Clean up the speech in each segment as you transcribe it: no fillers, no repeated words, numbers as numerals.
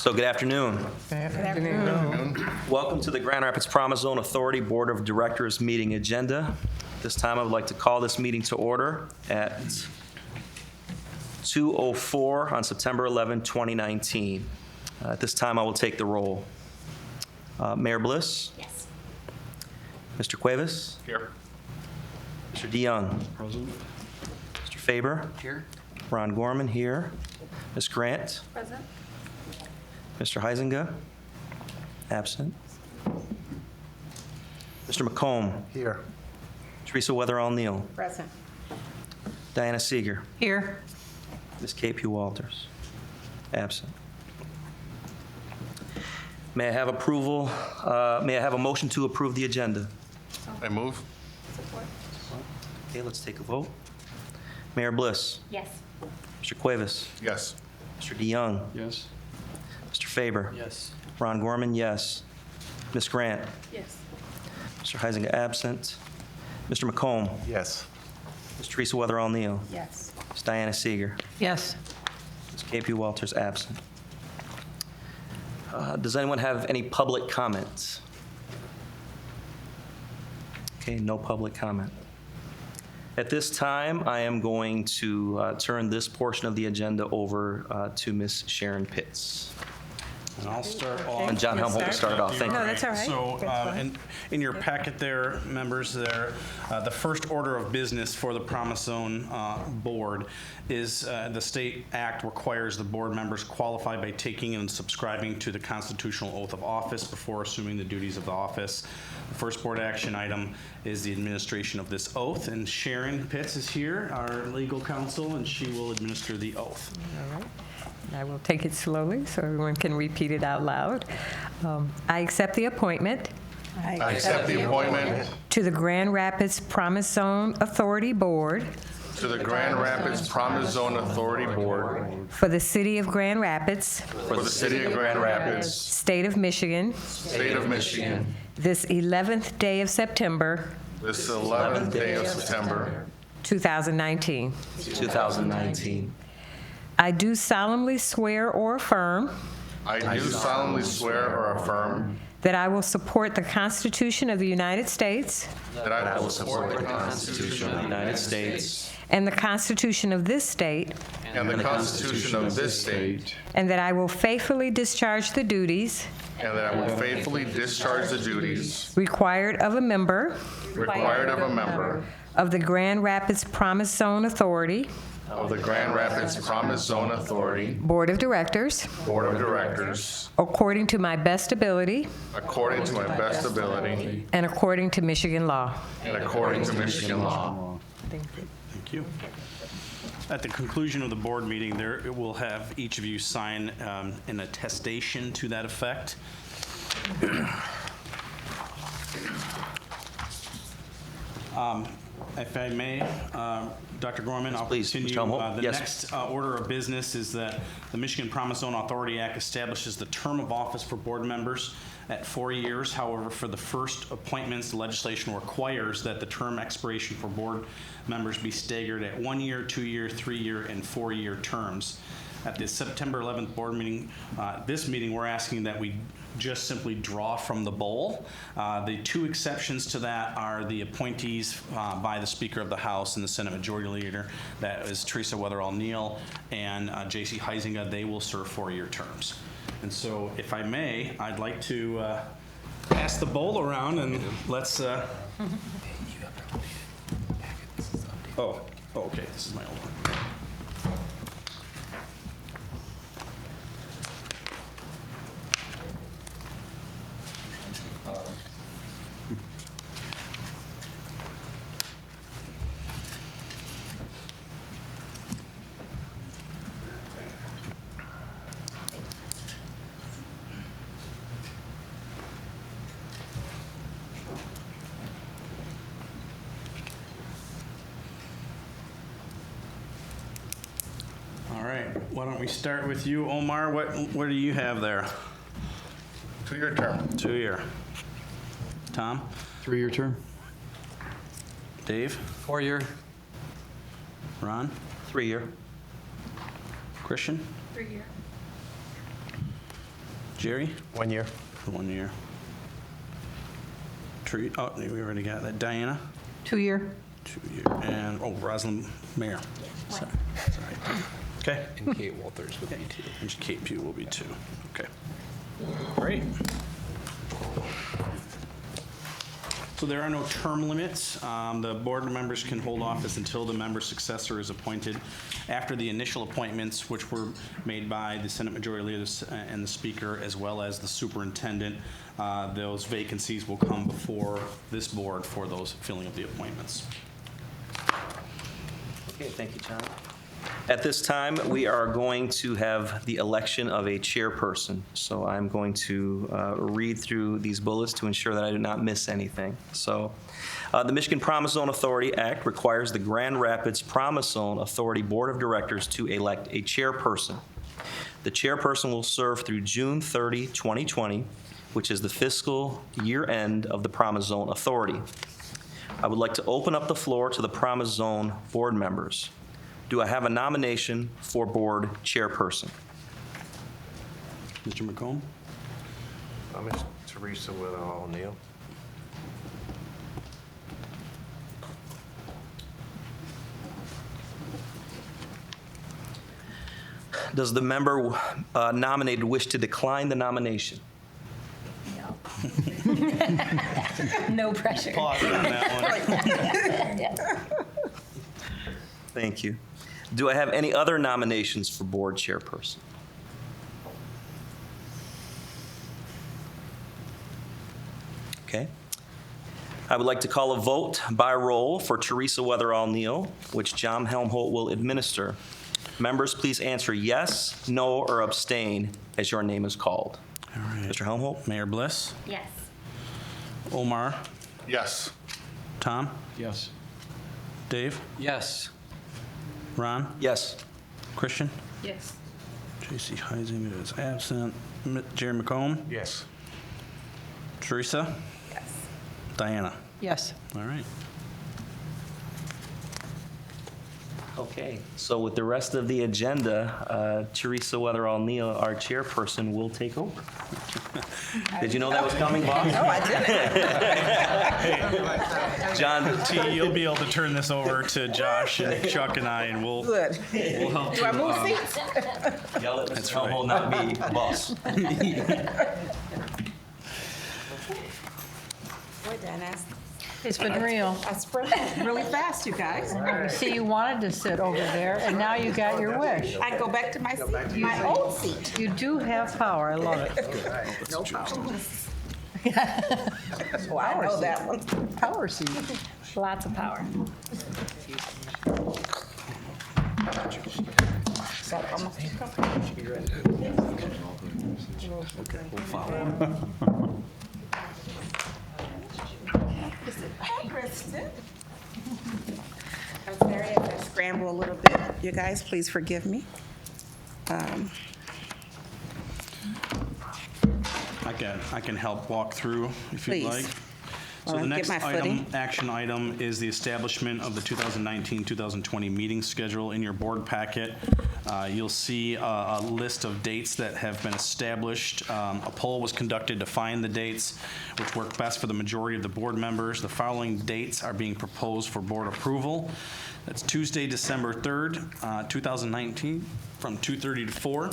So good afternoon. Good afternoon. Welcome to the Grand Rapids Promise Zone Authority Board of Directors meeting agenda. This time I would like to call this meeting to order at 2:04 on September 11, 2019. At this time I will take the roll. Mayor Bliss? Yes. Mr. Cuevas? Here. Mr. DeYoung? Present. Mr. Faber? Here. Ron Gorman here. Ms. Grant? Present. Mr. Huizinga? Absent. Mr. McComb? Here. Teresa Weatherall-Neal? Present. Diana Seeger? Here. Ms. KP Walters? Absent. May I have approval, may I have a motion to approve the agenda? I move. Support. Okay, let's take a vote. Mayor Bliss? Yes. Mr. Cuevas? Yes. Mr. DeYoung? Yes. Mr. Faber? Yes. Ron Gorman, yes. Ms. Grant? Yes. Mr. Huizinga, absent. Mr. McComb? Yes. Ms. Teresa Weatherall-Neal? Yes. Ms. Diana Seeger? Yes. Ms. KP Walters, absent. Does anyone have any public comments? Okay, no public comment. At this time, I am going to turn this portion of the agenda over to Ms. Sharon Pitts. And I'll start And off. John Helmholtz will start off. Thank you. No, that's all right. So, That's fine. in your packet there, members, there, the first order of business for the Promise Zone Board is the state act requires the board members qualify by taking and subscribing to the constitutional oath of office before assuming the duties of the office. The first board action item is the administration of this oath, and Sharon Pitts is here, our legal counsel, and she will administer the oath. All right. I will take it slowly so everyone can repeat it out loud. I accept the appointment I accept the appointment to the Grand Rapids Promise Zone Authority Board to the Grand Rapids Promise Zone Authority Board for the City of Grand Rapids, for the City of Grand Rapids, State of Michigan, State of Michigan, this 11th day of September, this 11th day of September, 2019. 2019. I do solemnly swear or affirm I do solemnly swear or affirm that I will support the Constitution of the United States that I will support the Constitution of the United States and the Constitution of this state, and the Constitution of this state, and that I will faithfully discharge the duties and that I will faithfully discharge the duties required of a member required of a member of the Grand Rapids Promise Zone Authority of the Grand Rapids Promise Zone Authority Board of Directors Board of Directors according to my best ability according to my best ability and according to Michigan law. and according to Michigan law. Thank you. At the conclusion of the board meeting, there it will have each of you sign an attestation to that effect. If I may, Dr. Gorman, I'll Please, continue. Mr. Helmholtz. The Yes. next order of business is that the Michigan Promise Zone Authority Act establishes the term of office for board members at 4 years. However, for the first appointments, the legislation requires that the term expiration for board members be staggered at 1 year, 2 year, 3 year, and 4 year terms. At the September 11th board meeting, this meeting, we're asking that we just simply draw from the bowl. The two exceptions to that are the appointees by the Speaker of the House and the Senate Majority Leader. That is Teresa Weatherall-Neal and J.C. Huizinga. They will serve 4-year terms. And so, if I may, I'd like to pass the bowl around and let's. Oh, okay. This is my old one. All right, why don't we start with you, Omar? What do you have there? 2-year term. 2-year. Tom? 3-year term? Dave? 4-year? Ron? 3-year. Christian? 3-year. Jerry? 1 year. For 1 year. Oh, we already got that. Diana? 2 year. 2 year. And, Rosalind Mayer. Sorry. Okay. And Kate Walters would be 2. And Kate Pugh will be 2. Okay. Great. So there are no term limits. The board members can hold office until the member's successor is appointed. After the initial appointments, which were made by the Senate Majority Leader and the Speaker, as well as the Superintendent, those vacancies will come before this board for those filling of the appointments. Okay, thank you, John. At this time, we are going to have the election of a chairperson. So I'm going to read through these bullets to ensure that I do not miss anything. So the Michigan Promise Zone Authority Act requires the Grand Rapids Promise Zone Authority Board of Directors to elect a chairperson. The chairperson will serve through June 30, 2020, which is the fiscal year end of the Promise Zone Authority. I would like to open up the floor to the Promise Zone board members. Do I have a nomination for board chairperson? Mr. McComb? Miss Teresa Weatherall Neal. Does the member nominated wish to decline the nomination? No pressure. Pause on that one. Thank you. Do I have any other nominations for board chairperson? Okay. I would like to call a vote by roll for Teresa Weatherall Neal, which John Helmholt will administer. Members, please answer yes, no, or abstain as your name is called. All right. Mr. Helmholt? Mayor Bliss? Yes. Omar? Yes. Tom? Yes. Dave? Yes. Ron? Yes. Christian? Yes. J.C. Heisinger is absent. Jerry McComb? Yes. Teresa? Yes. Diana? Yes. All right. Okay, so with the rest of the agenda, Teresa Weatherall Neal, our chairperson, will take over. Did you know that was coming, boss? No, I didn't. John, T, you'll be able to turn this over to Josh and Chuck and I, and we'll Good. help Do I you. move seats? yell at That's Mr. right. Helmholt, not me, boss. Boy, Dennis. It's been real. I spread really fast, you guys. See, you wanted to sit over there, and now you got your wish. I go back to my seat, my old seat. You do have power. I love it. No problem. Oh, I know that one. Power seat. Lots of power. Is that almost- Hi, Kristen. I'm sorry if I scramble a little bit. You guys, please forgive me. I can help walk through if you'd Please. like. So While the I next get my footing. action item is the establishment of the 2019-2020 meeting schedule in your board packet. You'll see a list of dates that have been established. A poll was conducted to find the dates which work best for the majority of the board members. The following dates are being proposed for board approval. That's Tuesday, December 3rd, 2019, from 2:30 to 4.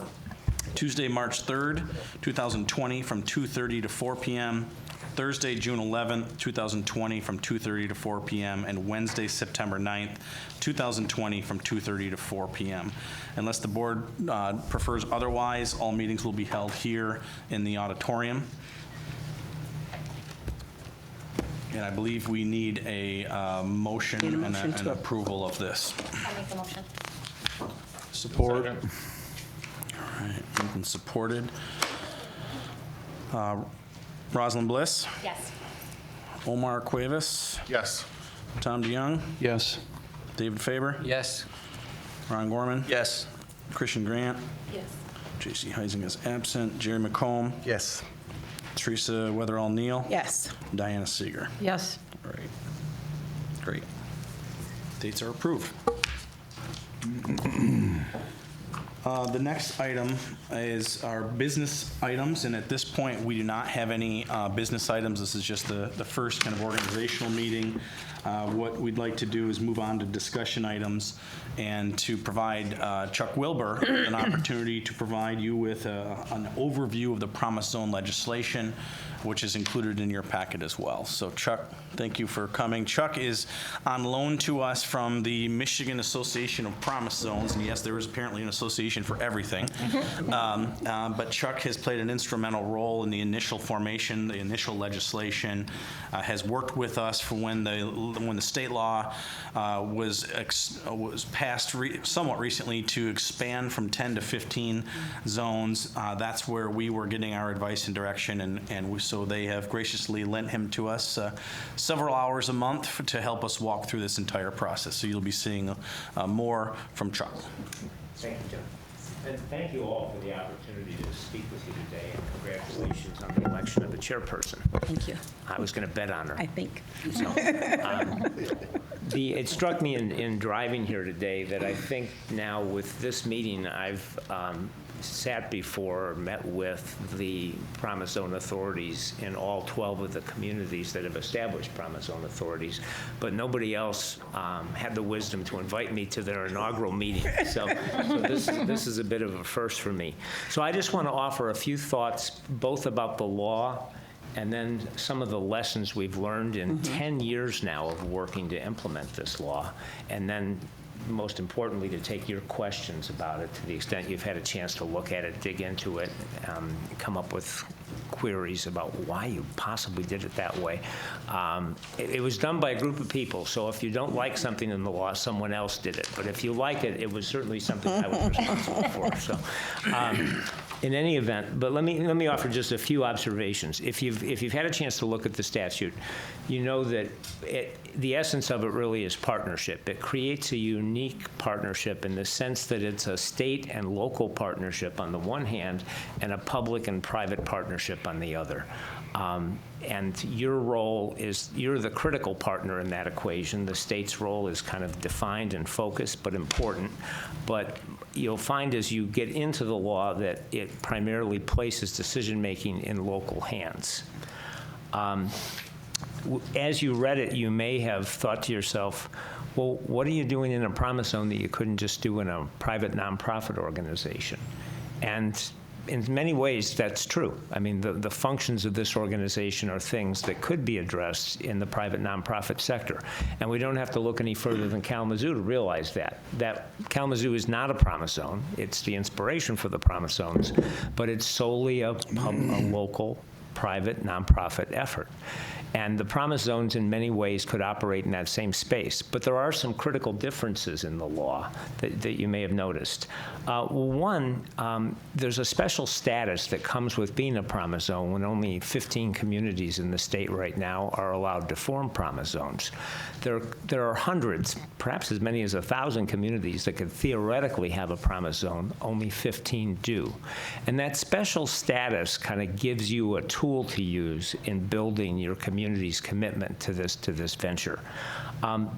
Tuesday, March 3rd, 2020, from 2:30 to 4 p.m. Thursday, June 11th, 2020, from 2:30 to 4 p.m., and Wednesday, September 9th, 2020, from 2:30 to 4 p.m. Unless the board prefers otherwise, all meetings will be held here in the auditorium. And I believe we need a motion Need a and motion an to- approval of this. I'll make the motion. Support. All right, moved and supported. Rosalind Bliss, Yes. Omar Cuevas, Yes. Tom DeYoung, Yes. David Faber, Yes. Ron Gorman, Yes. Christian Grant, Yes. J.C. Heising is absent, Jerry McComb, Yes. Teresa Weatherall Neal, Yes. Diana Seeger. Yes. All right. Great. Dates are approved. The next item is our business items, and at this point, we do not have any business items. This is just the first kind of organizational meeting. What we'd like to do is move on to discussion items and to provide Chuck Wilbur an opportunity to provide you with an overview of the Promise Zone legislation, which is included in your packet as well. So Chuck, thank you for coming. Chuck is on loan to us from the Michigan Association of Promise Zones, and yes, there is apparently an association for everything. But Chuck has played an instrumental role in the initial formation, the initial legislation, has worked with us for when the state law was passed somewhat recently to expand from 10 to 15 zones. That's where we were getting our advice and direction, so they have graciously lent him to us several hours a month to help us walk through this entire process. So you'll be seeing more from Chuck. Thank you, John. And thank you all for the opportunity to speak with you today, and congratulations on the election of the chairperson. Thank you. I was going to bet on her. I think. It struck me in driving here today that I think now with this meeting, I've sat before or met with the Promise Zone authorities in all 12 of the communities that have established Promise Zone authorities, but nobody else had the wisdom to invite me to their inaugural meeting. So this is a bit of a first for me. So I just want to offer a few thoughts both about the law and then some of the lessons we've learned in 10 years now of working to implement this law, and then most importantly, to take your questions about it to the extent you've had a chance to look at it, dig into it, come up with queries about why you possibly did it that way. It was done by a group of people, so if you don't like something in the law, someone else did it. But if you like it, it was certainly something I was responsible for. So, in any event, but let me offer just a few observations. If you've had a chance to look at the statute, you know that the essence of it really is partnership. It creates a unique partnership in the sense that it's a state and local partnership on the one hand and a public and private partnership on the other. And your role is, you're the critical partner in that equation. The state's role is kind of defined and focused, but important. But you'll find as you get into the law that it primarily places decision-making in local hands. As you read it, you may have thought to yourself, well, what are you doing in a Promise Zone that you couldn't just do in a private nonprofit organization? And in many ways, that's true. I mean, the functions of this organization are things that could be addressed in the private nonprofit sector. And we don't have to look any further than Kalamazoo to realize that Kalamazoo is not a Promise Zone. It's the inspiration for the Promise Zones, but it's solely a local, private, nonprofit effort. And the Promise Zones in many ways could operate in that same space. But there are some critical differences in the law that you may have noticed. One, there's a special status that comes with being a Promise Zone when only 15 communities in the state right now are allowed to form Promise Zones. There are hundreds, perhaps as many as 1,000 communities that could theoretically have a Promise Zone. Only 15 do. And that special status kind of gives you a tool to use in building your community's commitment to this venture.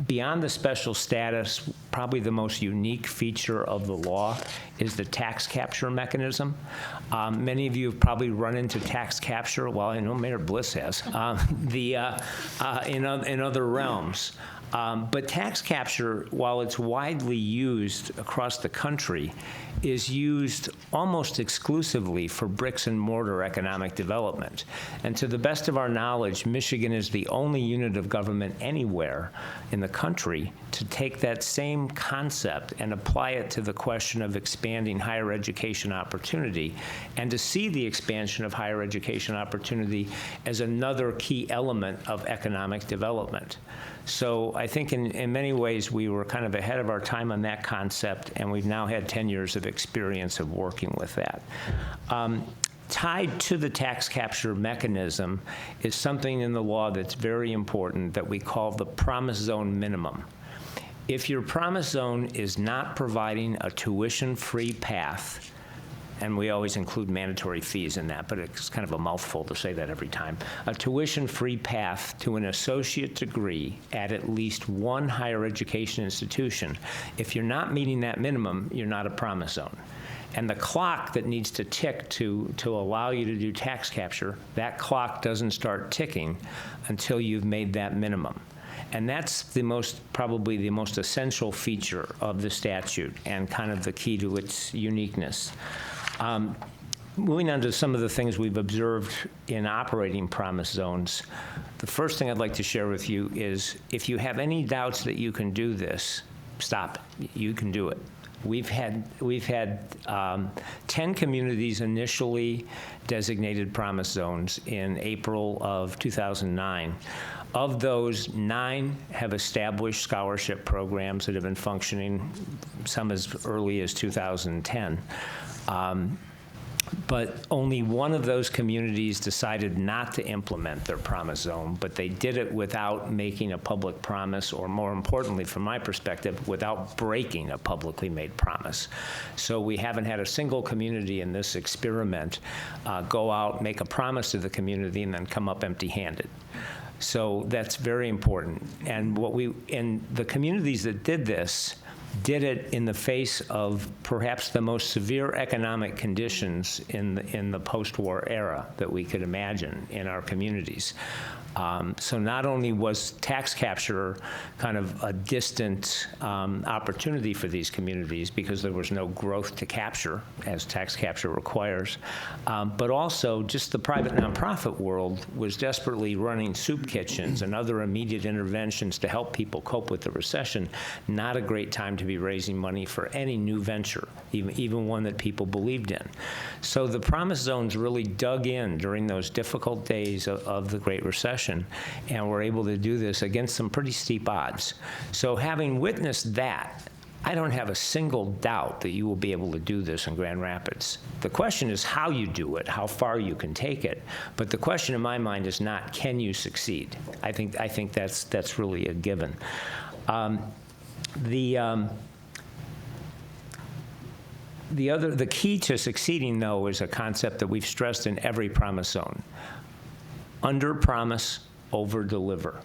Beyond the special status, probably the most unique feature of the law is the tax capture mechanism. Many of you have probably run into tax capture. Well, I know Mayor Bliss has. In other realms. But tax capture, while it's widely used across the country, is used almost exclusively for bricks and mortar economic development. And to the best of our knowledge, Michigan is the only unit of government anywhere in the country to take that same concept and apply it to the question of expanding higher education opportunity, and to see the expansion of higher education opportunity as another key element of economic development. So I think in many ways we were kind of ahead of our time on that concept, and we've now had 10 years of experience of working with that. Tied to the tax capture mechanism is something in the law that's very important that we call the Promise Zone minimum. If your Promise Zone is not providing a tuition-free path, and we always include mandatory fees in that, but it's kind of a mouthful to say that every time. A tuition-free path to an associate degree at least one higher education institution. If you're not meeting that minimum, you're not a Promise Zone. And the clock that needs to tick to allow you to do tax capture, that clock doesn't start ticking until you've made that minimum. And that's probably the most essential feature of the statute and kind of the key to its uniqueness. Moving on to some of the things we've observed in operating promise zones, the first thing I'd like to share with you is if you have any doubts that you can do this, stop it. You can do it. We've had 10 communities initially designated promise zones in April of 2009. Of those, 9 have established scholarship programs that have been functioning, some as early as 2010. But only one of those communities decided not to implement their promise zone, but they did it without making a public promise, or more importantly, from my perspective, without breaking a publicly made promise. So we haven't had a single community in this experiment go out, make a promise to the community, and then come up empty-handed. So that's very important. And the communities that did this did it in the face of perhaps the most severe economic conditions in the post-war era that we could imagine in our communities. So not only was tax capture kind of a distant opportunity for these communities because there was no growth to capture, as tax capture requires, but also just the private nonprofit world was desperately running soup kitchens and other immediate interventions to help people cope with the recession. Not a great time to be raising money for any new venture, even one that people believed in. So the promise zones really dug in during those difficult days of the Great Recession, and were able to do this against some pretty steep odds. So having witnessed that, I don't have a single doubt that you will be able to do this in Grand Rapids. The question is how you do it, how far you can take it. But the question in my mind is not, can you succeed? I think that's really a given. The key to succeeding, though, is a concept that we've stressed in every promise zone. Under-promise, over-deliver.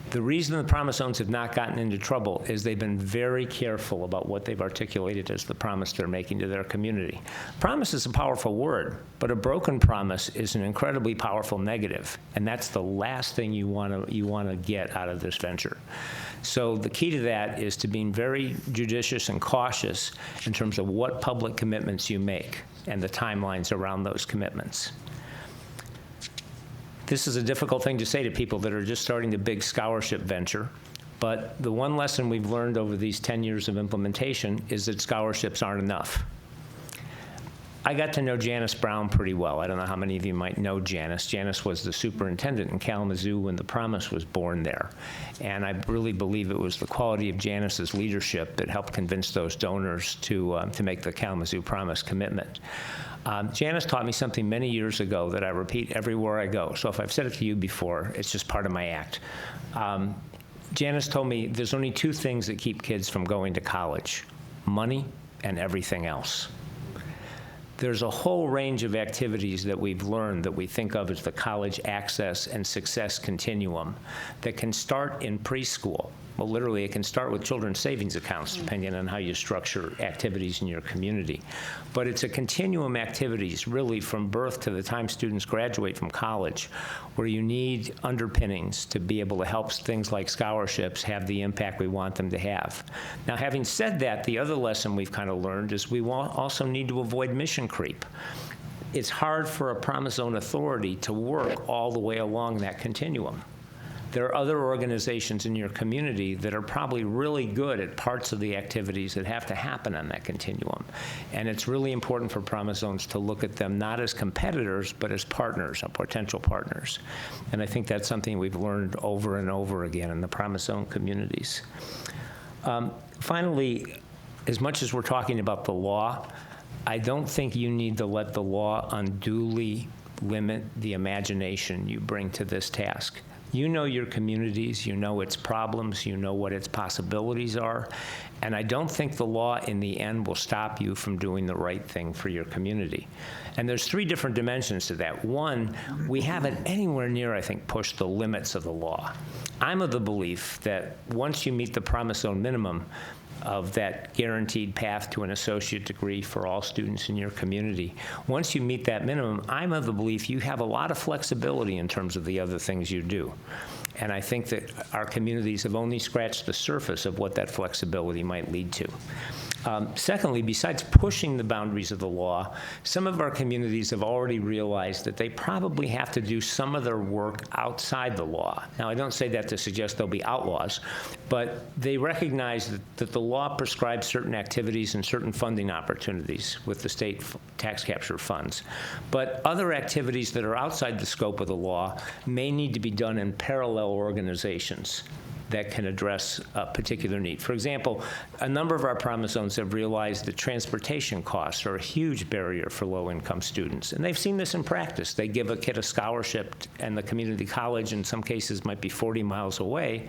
The reason the promise zones have not gotten into trouble is they've been very careful about what they've articulated as the promise they're making to their community. Promise is a powerful word, but a broken promise is an incredibly powerful negative, and that's the last thing you want to get out of this venture. So the key to that is to being very judicious and cautious in terms of what public commitments you make and the timelines around those commitments. This is a difficult thing to say to people that are just starting the big scholarship venture, but the one lesson we've learned over these 10 years of implementation is that scholarships aren't enough. I got to know Janice Brown pretty well. I don't know how many of you might know Janice. Janice was the superintendent in Kalamazoo when the promise was born there. And I really believe it was the quality of Janice's leadership that helped convince those donors to make the Kalamazoo promise commitment. Janice taught me something many years ago that I repeat everywhere I go. So if I've said it to you before, it's just part of my act. Janice told me there's only 2 things that keep kids from going to college: money and everything else. There's a whole range of activities that we've learned that we think of as the college access and success continuum that can start in preschool. Well, literally, it can start with children's savings accounts, depending on how you structure activities in your community. But it's a continuum activities, really, from birth to the time students graduate from college, where you need underpinnings to be able to help things like scholarships have the impact we want them to have. Now, having said that, the other lesson we've kind of learned is we also need to avoid mission creep. It's hard for a promise zone authority to work all the way along that continuum. There are other organizations in your community that are probably really good at parts of the activities that have to happen on that continuum. And it's really important for promise zones to look at them not as competitors, but as partners, or potential partners. And I think that's something we've learned over and over again in the promise zone communities. Finally, as much as we're talking about the law, I don't think you need to let the law unduly limit the imagination you bring to this task. You know your communities, you know its problems, you know what its possibilities are, and I don't think the law in the end will stop you from doing the right thing for your community. And there's 3 different dimensions to that. One, we haven't anywhere near, I think, pushed the limits of the law. I'm of the belief that once you meet the promise zone minimum, of that guaranteed path to an associate degree for all students in your community. Once you meet that minimum, I'm of the belief you have a lot of flexibility in terms of the other things you do. And I think that our communities have only scratched the surface of what that flexibility might lead to. Secondly, besides pushing the boundaries of the law, some of our communities have already realized that they probably have to do some of their work outside the law. Now, I don't say that to suggest they'll be outlaws, but they recognize that the law prescribes certain activities and certain funding opportunities with the state tax capture funds. But other activities that are outside the scope of the law may need to be done in parallel organizations that can address a particular need. For example, a number of our promise zones have realized that transportation costs are a huge barrier for low-income students, and they've seen this in practice. They give a kid a scholarship, and the community college in some cases might be 40 miles away,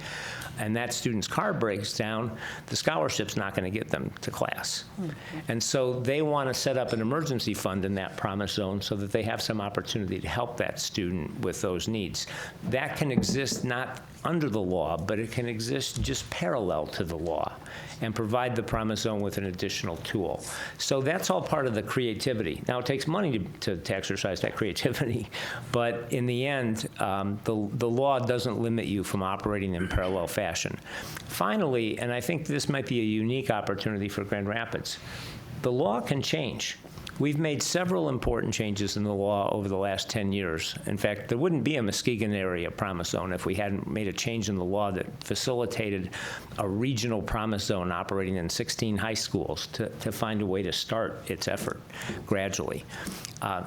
and that student's car breaks down, the scholarship's not going to get them to class. And so they want to set up an emergency fund in that promise zone so that they have some opportunity to help that student with those needs. That can exist not under the law, but it can exist just parallel to the law and provide the promise zone with an additional tool. So that's all part of the creativity. Now, it takes money to exercise that creativity, but in the end, the law doesn't limit you from operating in parallel fashion. Finally, and I think this might be a unique opportunity for Grand Rapids, the law can change. We've made several important changes in the law over the last 10 years. In fact, there wouldn't be a Muskegon area promise zone if we hadn't made a change in the law that facilitated a regional promise zone operating in 16 high schools to find a way to start its effort gradually.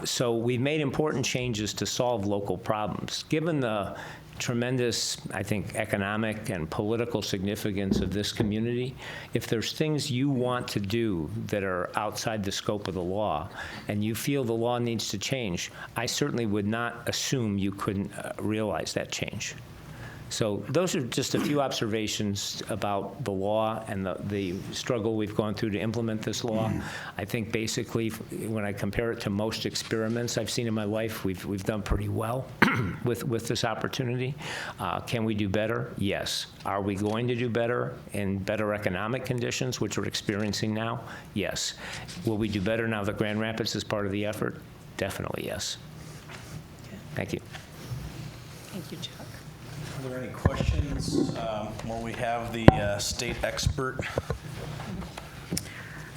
So we've made important changes to solve local problems. Given the tremendous, I think, economic and political significance of this community, if there's things you want to do that are outside the scope of the law and you feel the law needs to change, I certainly would not assume you couldn't realize that change. So those are just a few observations about the law and the struggle we've gone through to implement this law. I think basically, when I compare it to most experiments I've seen in my life, we've done pretty well with this opportunity. Can we do better? Yes. Are we going to do better in better economic conditions, which we're experiencing now? Yes. Will we do better now that Grand Rapids is part of the effort? Definitely yes. Thank you. Thank you, Chuck. Are there any questions while we have the state expert?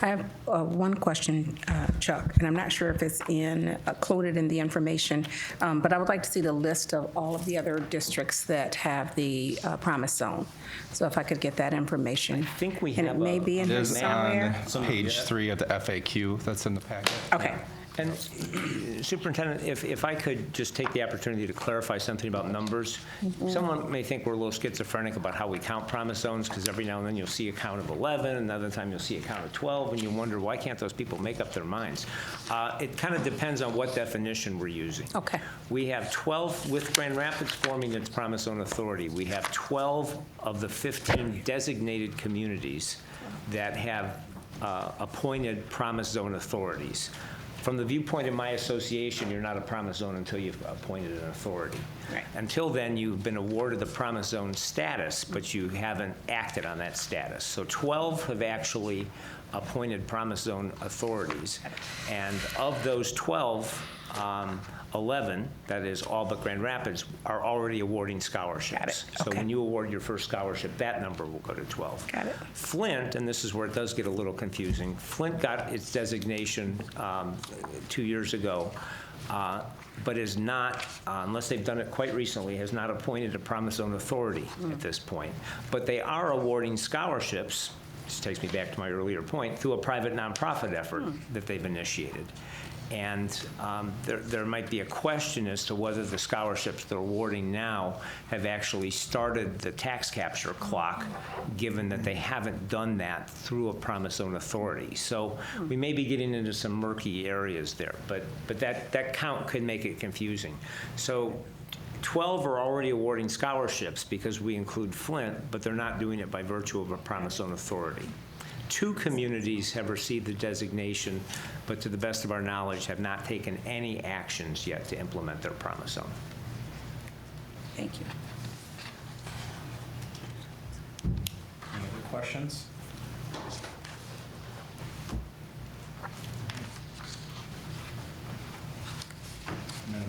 I have one question, Chuck, and I'm not sure if it's included in the information, but I would like to see the list of all of the other districts that have the promise zone. So if I could get that information. I think we And have it may be in It here is somewhere. on page 3 of the FAQ that's in the packet. Okay. And Superintendent, if I could just take the opportunity to clarify something about numbers. Someone may think we're a little schizophrenic about how we count promise zones, because every now and then you'll see a count of 11, another time you'll see a count of 12, and you wonder, why can't those people make up their minds? It kind of depends on what definition we're using. Okay. We have 12, with Grand Rapids forming its promise zone authority, we have 12 of the 15 designated communities that have appointed promise zone authorities. From the viewpoint of my association, you're not a promise zone until you've appointed an authority. Right. Until then, you've been awarded the promise zone status, but you haven't acted on that status. So 12 have actually appointed promise zone authorities. And of those 12, 11, that is all but Grand Rapids, are already awarding scholarships. Got it. So Okay. when you award your first scholarship, that number will go to 12. Got it. Flint, and this is where it does get a little confusing, Flint got its designation 2 years ago, but is not, unless they've done it quite recently, has not appointed a promise zone authority at this point. But they are awarding scholarships, this takes me back to my earlier point, through a private nonprofit effort that they've initiated. And there might be a question as to whether the scholarships they're awarding now have actually started the tax capture clock, given that they haven't done that through a promise zone authority. So we may be getting into some murky areas there, but that count could make it confusing. So 12 are already awarding scholarships because we include Flint, but they're not doing it by virtue of a promise zone authority. 2 communities have received the designation, but to the best of our knowledge have not taken any actions yet to implement their promise zone. Thank you. Any other questions?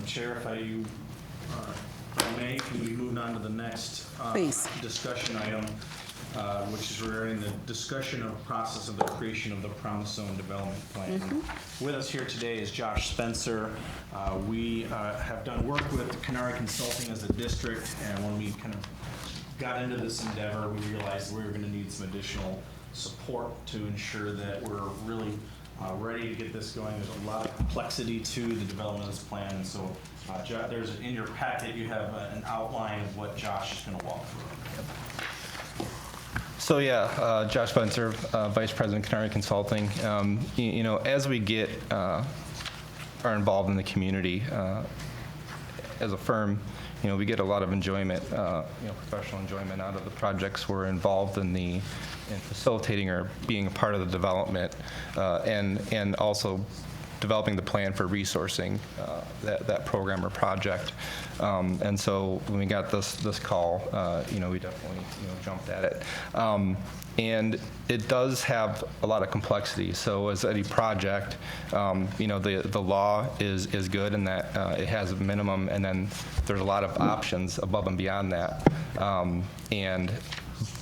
Chair, if I may, can we move on to the next Please. discussion item, which is regarding the discussion of process of the creation of the Promise Zone Development Plan. With us here today is Josh Spencer. We have done work with Canary Consulting as a district, and when we kind of got into this endeavor, we realized we were going to need some additional support to ensure that we're really ready to get this going. There's a lot of complexity to the development of this plan, and so there's in your packet you have an outline of what Josh is going to walk through. So yeah, Josh Spencer, Vice President, Canary Consulting. You know, as we get are involved in the community as a firm, you know, we get a lot of enjoyment, you know, professional enjoyment out of the projects we're involved in facilitating or being a part of the development, and also developing the plan for resourcing that program or project. And so when we got this call, you know, we definitely, you know, jumped at it. And it does have a lot of complexity. So as any project, you know, the law is good in that it has a minimum, and then there's a lot of options above and beyond that.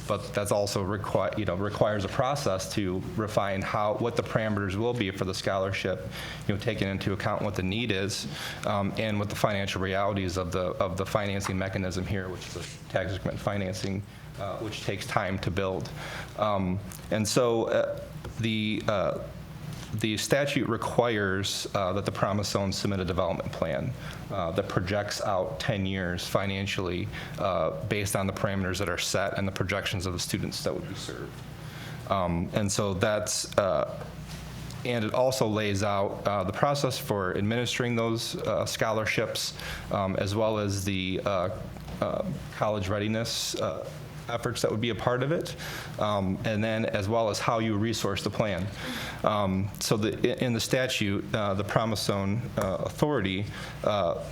But that's also requires a process to refine what the parameters will be for the scholarship, you know, taking into account what the need is, and what the financial realities of the financing mechanism here, which is the tax increment financing, which takes time to build. And so the statute requires that the Promise Zone submit a development plan that projects out 10 years financially based on the parameters that are set and the projections of the students that would be served. And so that's, and it also lays out the process for administering those scholarships, as well as the college readiness efforts that would be a part of it, and then as well as how you resource the plan. So in the statute, the Promise Zone Authority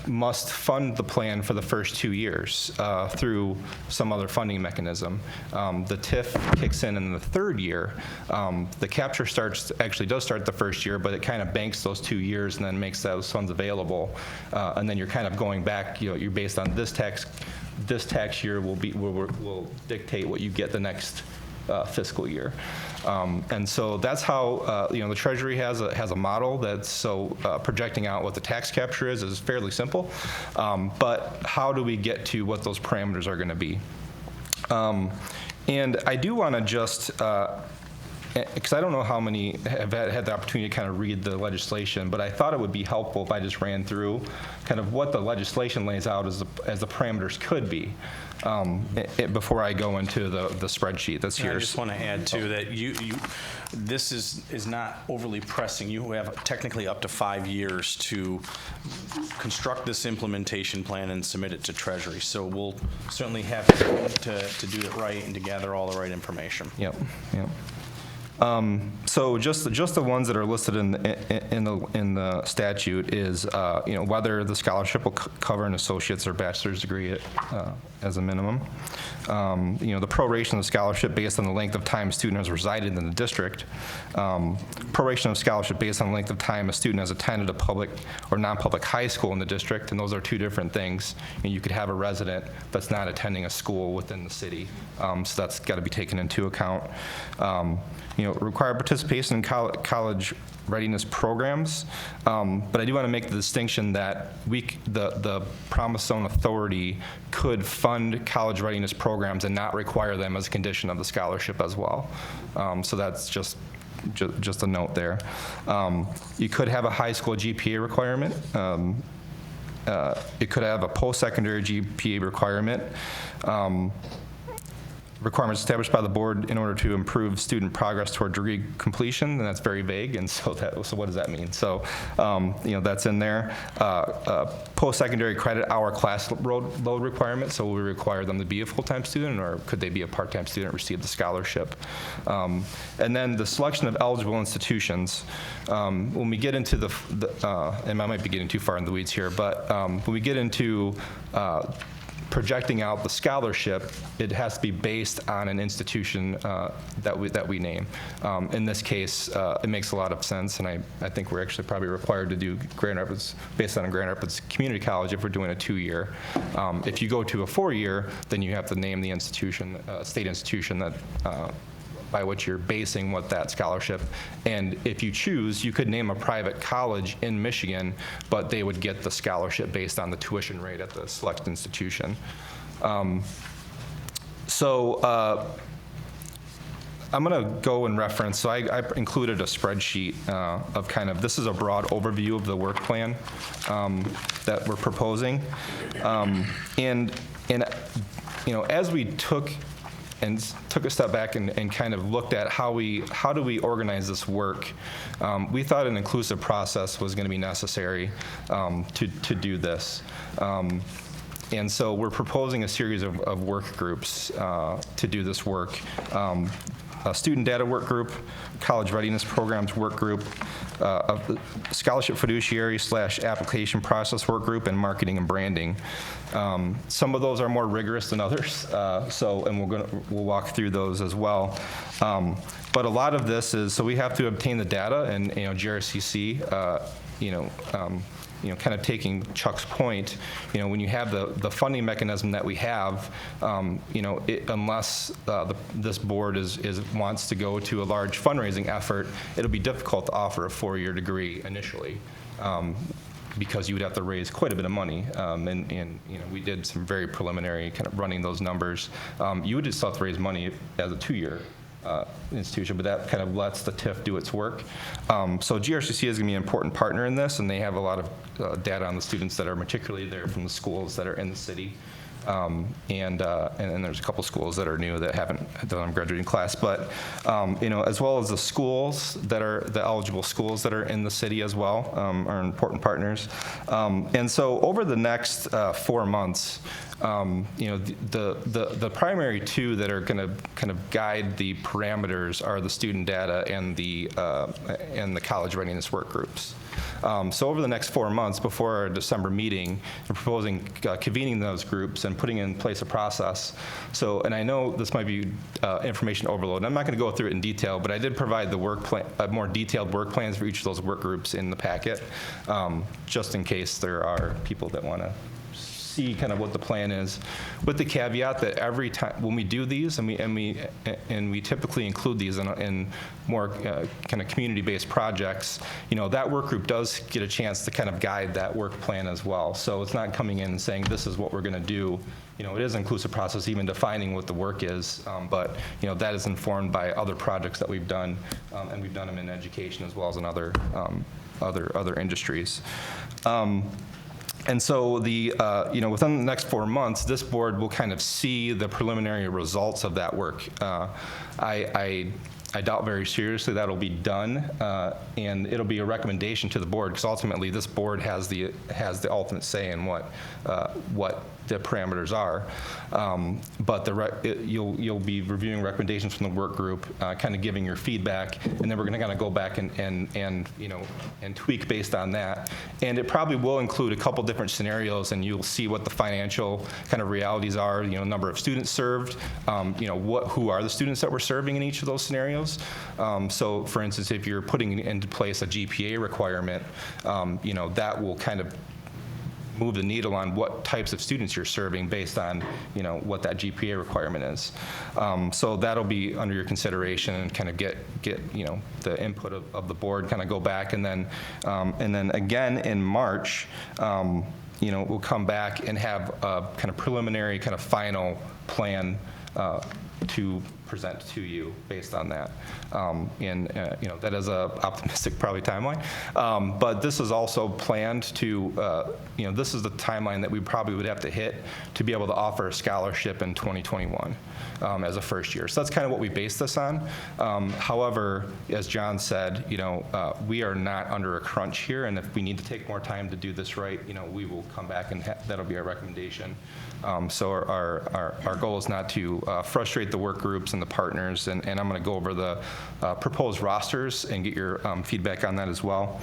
must fund the plan for the first 2 years through some other funding mechanism. The TIF kicks in the third year. The capture actually does start the first year, but it kind of banks those 2 years and then makes those funds available. And then you're kind of going back, you know, you're based on this tax year will dictate what you get the next fiscal year. And so that's how, you know, the Treasury has a model that's so projecting out what the tax capture is fairly simple. But how do we get to what those parameters are going to be? And I do want to just, because I don't know how many have had the opportunity to kind of read the legislation, but I thought it would be helpful if I just ran through kind of what the legislation lays out as the parameters could be before I go into the spreadsheet that's here. I just want to add too that this is not overly pressing. You have technically up to 5 years to construct this implementation plan and submit it to Treasury. So we'll certainly have to do it right and to gather all the right information. Yep. So just the ones that are listed in the statute is you know, whether the scholarship will cover an associate's or bachelor's degree as a minimum. You know, the proration of the scholarship based on the length of time a student has resided in the district. Proration of scholarship based on the length of time a student has attended a public or non-public high school in the district, and those are two different things. And you could have a resident that's not attending a school within the city, so that's got to be taken into account. You know, require participation in college readiness programs, but I do want to make the distinction that the Promise Zone Authority could fund college readiness programs and not require them as a condition of the scholarship as well. So that's just a note there. You could have a high school GPA requirement. It could have a post-secondary GPA requirement. Requirements established by the board in order to improve student progress toward degree completion, and that's very vague, and so what does that mean? So, you know, that's in there. Post-secondary credit hour class load requirement, so will we require them to be a full-time student, or could they be a part-time student and receive the scholarship? And then the selection of eligible institutions. When we get into and I might be getting too far in the weeds here, but when we get into projecting out the scholarship, it has to be based on an institution that we name. In this case, it makes a lot of sense, and I think we're actually probably required to do Grand Rapids based on Grand Rapids Community College if we're doing a 2-year. If you go to a 4-year, then you have to name the institution, state institution that by which you're basing what that scholarship. And if you choose, you could name a private college in Michigan, but they would get the scholarship based on the tuition rate at the select institution. I'm going to go and reference, so I included a spreadsheet of kind of, this is a broad overview of the work plan that we're proposing. And as we took a step back and kind of looked at how do we organize this work, we thought an inclusive process was going to be necessary to do this. And so we're proposing a series of work groups to do this work. A student data work group, college readiness programs work group, a scholarship fiduciary / application process work group, and marketing and branding. Some of those are more rigorous than others, and we'll walk through those as well. But a lot of this is, so we have to obtain the data, and GRCC, kind of taking Chuck's point, when you have the funding mechanism that we have, unless this board wants to go to a large fundraising effort, it'll be difficult to offer a 4-year degree initially. Because you would have to raise quite a bit of money, and we did some very preliminary kind of running those numbers. You would just have to raise money as a 2-year institution, but that kind of lets the TIF do its work. So GRCC is going to be an important partner in this, and they have a lot of data on the students that are particularly there from the schools that are in the city. And there's a couple schools that are new that haven't done a graduating class, but as well as the schools that are the eligible schools that are in the city as well are important partners. And so over the next 4 months, the primary two that are going to kind of guide the parameters are the student data and the college readiness work groups. So over the next 4 months before our December meeting, we're proposing convening those groups and putting in place a process. So, and I know this might be information overload, and I'm not going to go through it in detail, but I did provide the work plan, more detailed work plans for each of those work groups in the packet, just in case there are people that want to see kind of what the plan is, with the caveat that every time when we do these, and we typically include these in more kind of community-based projects, that work group does get a chance to kind of guide that work plan as well. So it's not coming in and saying this is what we're going to do. It is an inclusive process, even defining what the work is, but that is informed by other projects that we've done, and we've done them in education as well as in other industries. And so within the next 4 months, this board will kind of see the preliminary results of that work. I doubt very seriously that'll be done, and it'll be a recommendation to the board, because ultimately this board has the ultimate say in what the parameters are. But you'll be reviewing recommendations from the work group, kind of giving your feedback, and then we're going to kind of go back and tweak based on that. And it probably will include a couple different scenarios, and you'll see what the financial kind of realities are. Number of students served. Who are the students that we're serving in each of those scenarios. So, for instance, if you're putting into place a GPA requirement, that will kind of move the needle on what types of students you're serving based on, what that GPA requirement is. So that'll be under your consideration, and kind of get the input of the board, kind of go back, and then again in March, we'll come back and have a kind of preliminary, kind of final plan to present to you based on that. That is a optimistic probably timeline. But this is also planned to, this is the timeline that we probably would have to hit to be able to offer a scholarship in 2021 as a first year. So that's kind of what we base this on. However, as John said, we are not under a crunch here, and if we need to take more time to do this right, we will come back, and that'll be our recommendation. So our goal is not to frustrate the work groups and the partners, and I'm going to go over the proposed rosters and get your feedback on that as well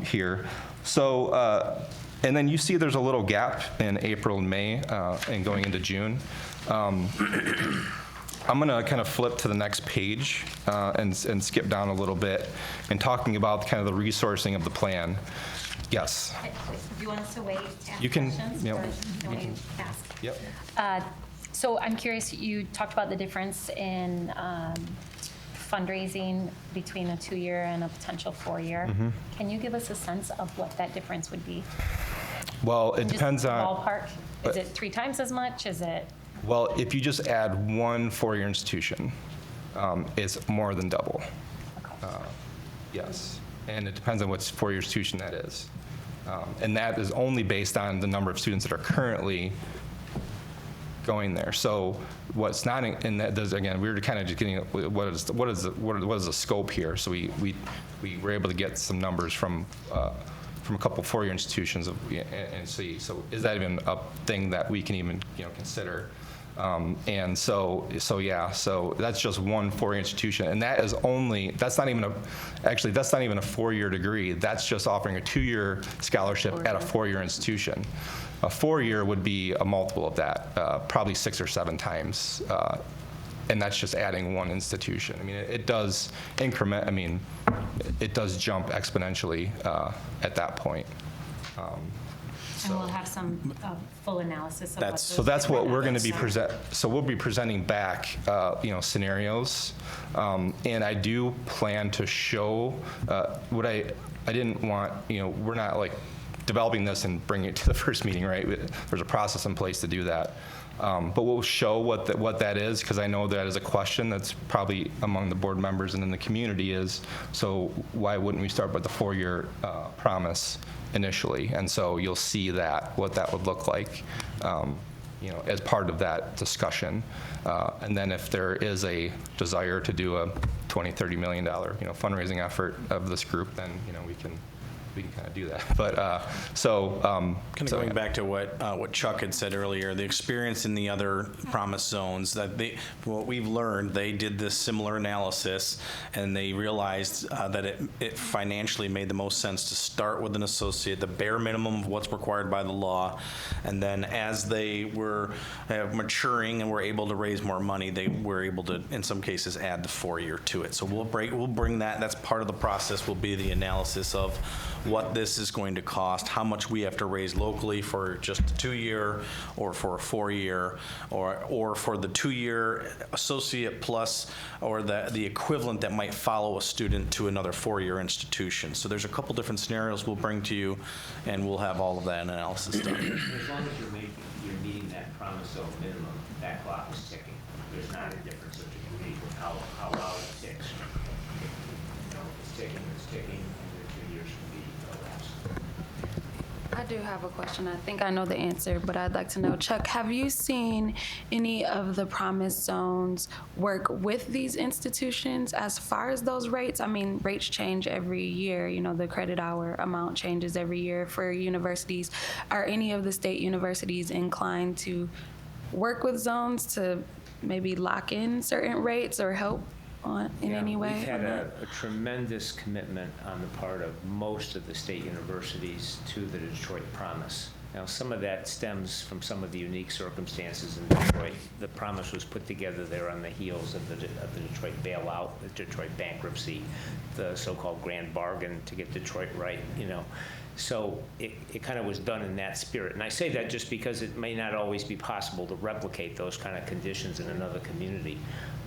here. So And then you see there's a little gap in April and May and going into June. I'm going to kind of flip to the next page and skip down a little bit and talking about kind of the resourcing of the plan. Yes. Do you want us to wait to ask You can, questions? yep. Or can we ask? Yep. So I'm curious, you talked about the difference in fundraising between a 2-year and a potential 4-year. Mm-hmm. Can you give us a sense of what that difference would be? Well, it Just depends on. ballpark? Is it 3 times as much? Is it? Well, if you just add one 4-year institution, it's more than double. Yes. And it depends on what 4-year institution that is. And that is only based on the number of students that are currently going there. So what's not, and that does, again, we were kind of just getting, what is the scope here? So we were able to get some numbers from a couple 4-year institutions and see, so is that even a thing that we can even, consider? And so yeah, so that's just one 4-year institution, and that is only, that's not even a 4-year degree. That's just offering a 2-year scholarship at a 4-year institution. A 4-year would be a multiple of that, probably 6 or 7 times, and that's just adding one institution. I mean, it does increment. I mean, it does jump exponentially at that point. And we'll have some full analysis of what So that's what we're going to be presenting. so we'll be presenting back, scenarios, and I do plan to show what I didn't want. We're not like developing this and bringing it to the first meeting, right? There's a process in place to do that. But we'll show what that is, because I know that is a question that's probably among the board members and in the community is, so why wouldn't we start with the 4-year promise initially? And so you'll see what that would look like, as part of that discussion. And then if there is a desire to do a $20-30 million, fundraising effort of this group, then, we can kind of do that. But Going back to what Chuck had said earlier, the experience in the other promise zones, that what we've learned, they did this similar analysis, and they realized that it financially made the most sense to start with an associate, the bare minimum of what's required by the law, and then as they were maturing and were able to raise more money, they were able to, in some cases, add the 4-year to it. So we'll bring that. That's part of the process. Will be the analysis of what this is going to cost, how much we have to raise locally for just a 2-year, or for a 4-year, or for the 2-year associate plus, or the equivalent that might follow a student to another 4-year institution. So there's a couple different scenarios we'll bring to you, and we'll have all of that analysis done. As long as you're meeting that promise zone minimum, that clock is ticking. There's not a difference of degree with how loud it ticks. It's ticking, and the 2 years can be elapsed. I do have a question. I think I know the answer, but I'd like to know, Chuck, have you seen any of the promise zones work with these institutions as far as those rates? I mean, rates change every year. The credit hour amount changes every year for universities. Are any of the state universities inclined to work with zones to maybe lock in certain rates or help in any way? We've had a tremendous commitment on the part of most of the state universities to the Detroit Promise. Now, some of that stems from some of the unique circumstances in Detroit. The Promise was put together there on the heels of the Detroit bailout, the Detroit bankruptcy, the so-called grand bargain to get Detroit right, So it kind of was done in that spirit. And I say that just because it may not always be possible to replicate those kind of conditions in another community.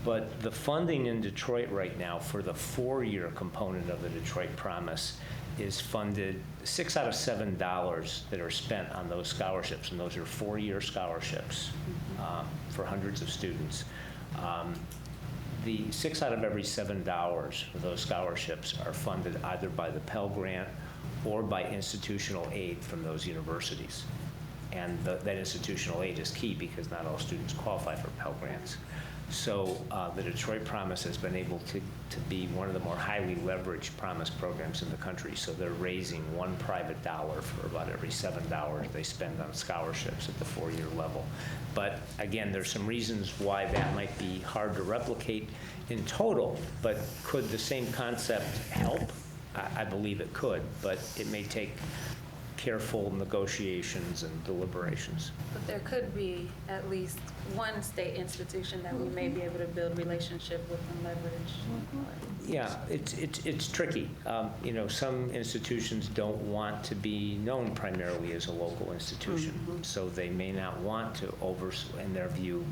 But the funding in Detroit right now for the 4-year component of the Detroit Promise is funded $6 out of $7 that are spent on those scholarships, and those are 4-year scholarships for hundreds of students. The 6 out of every $7 for those scholarships are funded either by the Pell Grant or by institutional aid from those universities. And that institutional aid is key because not all students qualify for Pell Grants. So the Detroit Promise has been able to be one of the more highly leveraged Promise programs in the country. So they're raising one private dollar for about every $7 they spend on scholarships at the 4-year level. But again, there's some reasons why that might be hard to replicate in total, but could the same concept help? I believe it could, but it may take careful negotiations and deliberations. But there could be at least one state institution that we may be able to build relationship with and leverage. Yeah, it's tricky. You know, some institutions don't want to be known primarily as a local institution, so they may not want to, in their view,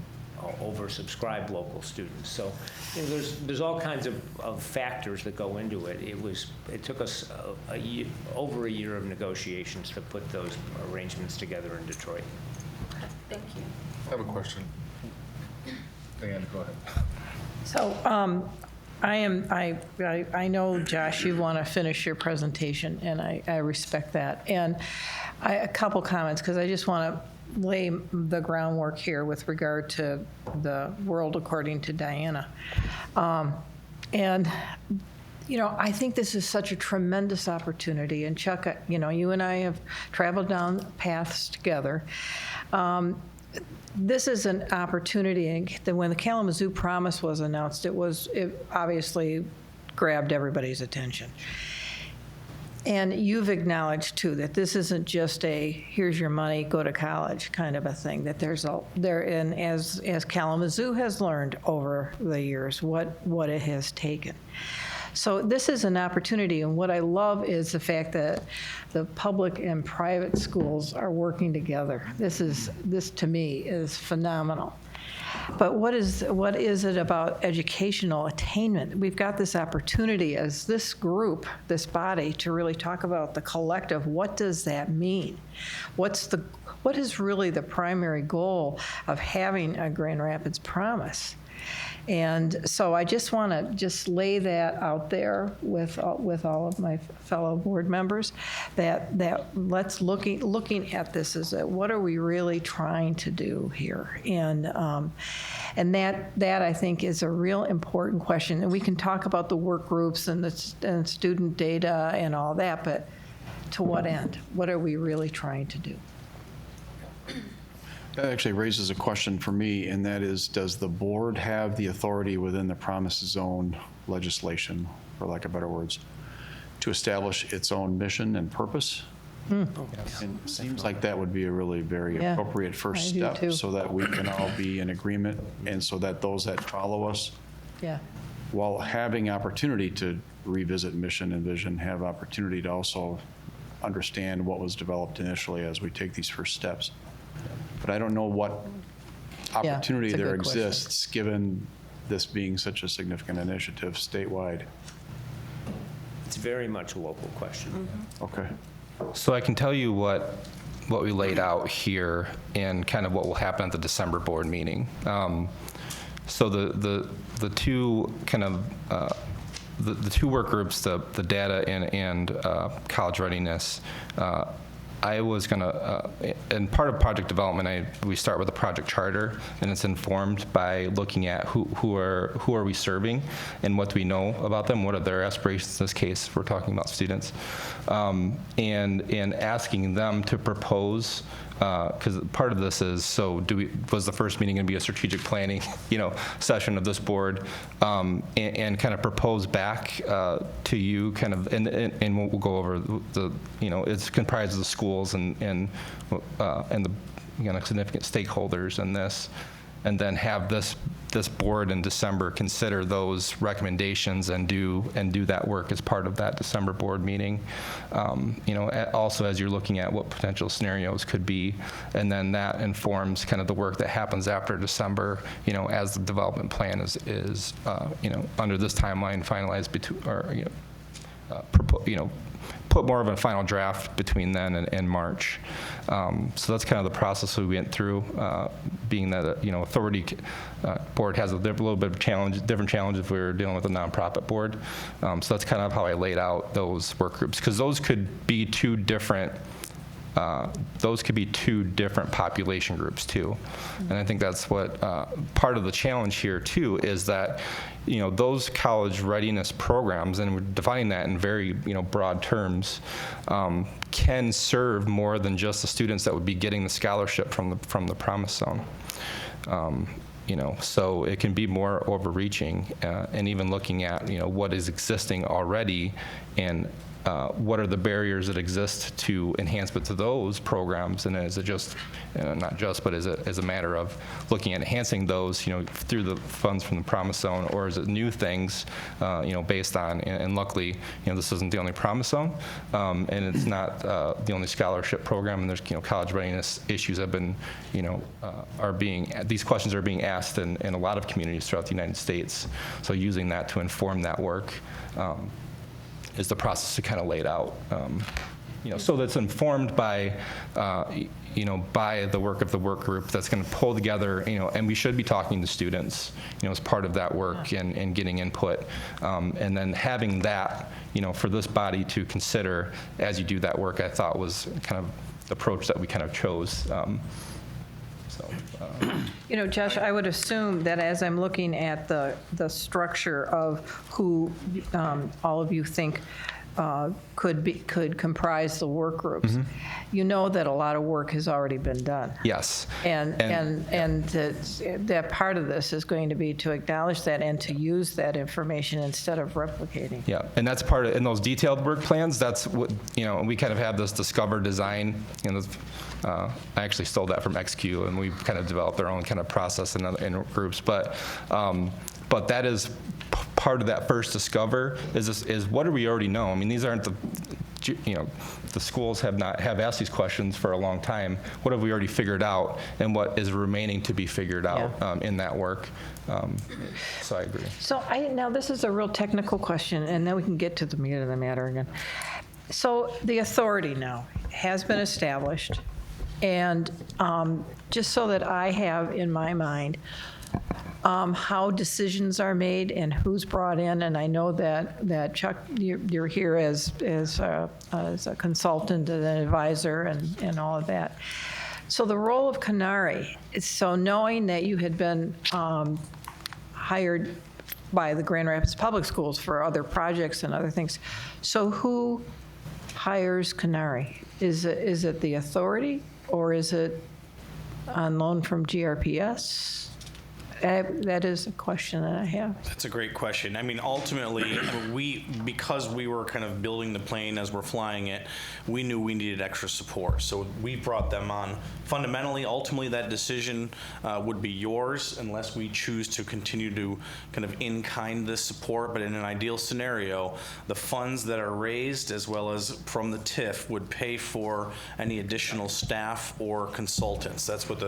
oversubscribe local students. So you know, there's all kinds of factors that go into it. It took us over a year of negotiations to put those arrangements together in Detroit. Thank you. I have a question. Diane, go ahead. So I know, Josh, you want to finish your presentation, and I respect that. And a couple comments, because I just want to lay the groundwork here with regard to the world according to Diana. And, you know, I think this is such a tremendous opportunity. And Chuck, you know, you and I have traveled down paths together. This is an opportunity, and when the Kalamazoo Promise was announced, it obviously grabbed everybody's attention. And you've acknowledged, too, that this isn't just a, here's your money, go to college kind of a thing, that and as Kalamazoo has learned over the years, what it has taken. So this is an opportunity, and what I love is the fact that the public and private schools are working together. This to me is phenomenal. But what is it about educational attainment? We've got this opportunity as this group, this body, to really talk about the collective. What does that mean? What is really the primary goal of having a Grand Rapids Promise? And so I just want to lay that out there with all of my fellow board members, that let's looking at this as what are we really trying to do here, and that I think is a real important question. And we can talk about the work groups and the student data and all that, but to what end? What are we really trying to do? That actually raises a question for me, and that is, does the board have the authority within the Promise Zone legislation, for lack of better words, to establish its own mission and purpose? And it seems like that would be a really very appropriate first step, so that we can all be in agreement, and so that those that follow us, while having opportunity to revisit mission and vision, have opportunity to also understand what was developed initially as we take these first steps. But I don't know what opportunity there exists, given this being such a significant initiative statewide. It's very much a local question. Okay. So I can tell you what we laid out here and kind of what will happen at the December board meeting. So the two kind of the two work groups, the data and college readiness. I was going to, and part of project development, we start with a project charter, and it's informed by looking at who are we serving, and what do we know about them, what are their aspirations. In this case, we're talking about students, and asking them to propose. Because part of this is, so was the first meeting going to be a strategic planning, session of this board, and kind of propose back to you, kind of, and we'll go over it's comprised of the schools and the significant stakeholders in this, and then have this board in December consider those recommendations and do that work as part of that December board meeting. Also as you're looking at what potential scenarios could be, and then that informs kind of the work that happens after December, as the development plan is under this timeline finalized put more of a final draft between then and March. So that's kind of the process we went through, being that authority board has a little bit of different challenge if we were dealing with a nonprofit board. So that's kind of how I laid out those work groups, because those could be two different population groups too. And I think that's what part of the challenge here too is that those college readiness programs, and we're defining that in very broad terms, can serve more than just the students that would be getting the scholarship from the Promise Zone. So it can be more overreaching, and even looking at what is existing already, and what are the barriers that exist to enhancement to those programs, and is it just, not just, but is it as a matter of looking at enhancing those, through the funds from the Promise Zone, or is it new things, based on, and luckily, this isn't the only Promise Zone, and it's not the only scholarship program, and there's, college readiness issues have been, these questions are being asked in a lot of communities throughout the United States. So using that to inform that work is the process to kind of laid out, so that's informed by, by the work of the work group that's going to pull together, and we should be talking to students, as part of that work and getting input, and then having that, for this body to consider as you do that work, I thought was kind of the approach that we kind of chose. Josh, I would assume that as I'm looking at the structure of who all of you think could comprise the work groups, you know that a lot of work has already been done. Yes. And that part of this is going to be to acknowledge that and to use that information instead of replicating. Yeah, and that's part of, in those detailed work plans, that's what, we kind of have this Discover design, I actually stole that from XQ, and we've kind of developed our own kind of process in groups, but that is part of that first Discover is what do we already know? I mean, these aren't the schools have asked these questions for a long time. What have we already figured out, and what is remaining to be figured out in that work? So I agree. So now this is a real technical question, and then we can get to the meat of the matter again. So the authority now has been established, and just so that I have in my mind how decisions are made and who's brought in, and I know that Chuck, you're here as a consultant and an advisor and all of that. So the role of CANARI, so knowing that you had been hired by the Grand Rapids Public Schools for other projects and other things, so who hires CANARI? Is it the authority, or is it on loan from GRPS? That is a question that I have. That's a great question. I mean, ultimately, because we were kind of building the plane as we're flying it, we knew we needed extra support. So we brought them on. Fundamentally, ultimately, that decision would be yours unless we choose to continue to kind of in-kind this support. But in an ideal scenario, the funds that are raised as well as from the TIF would pay for any additional staff or consultants. That's what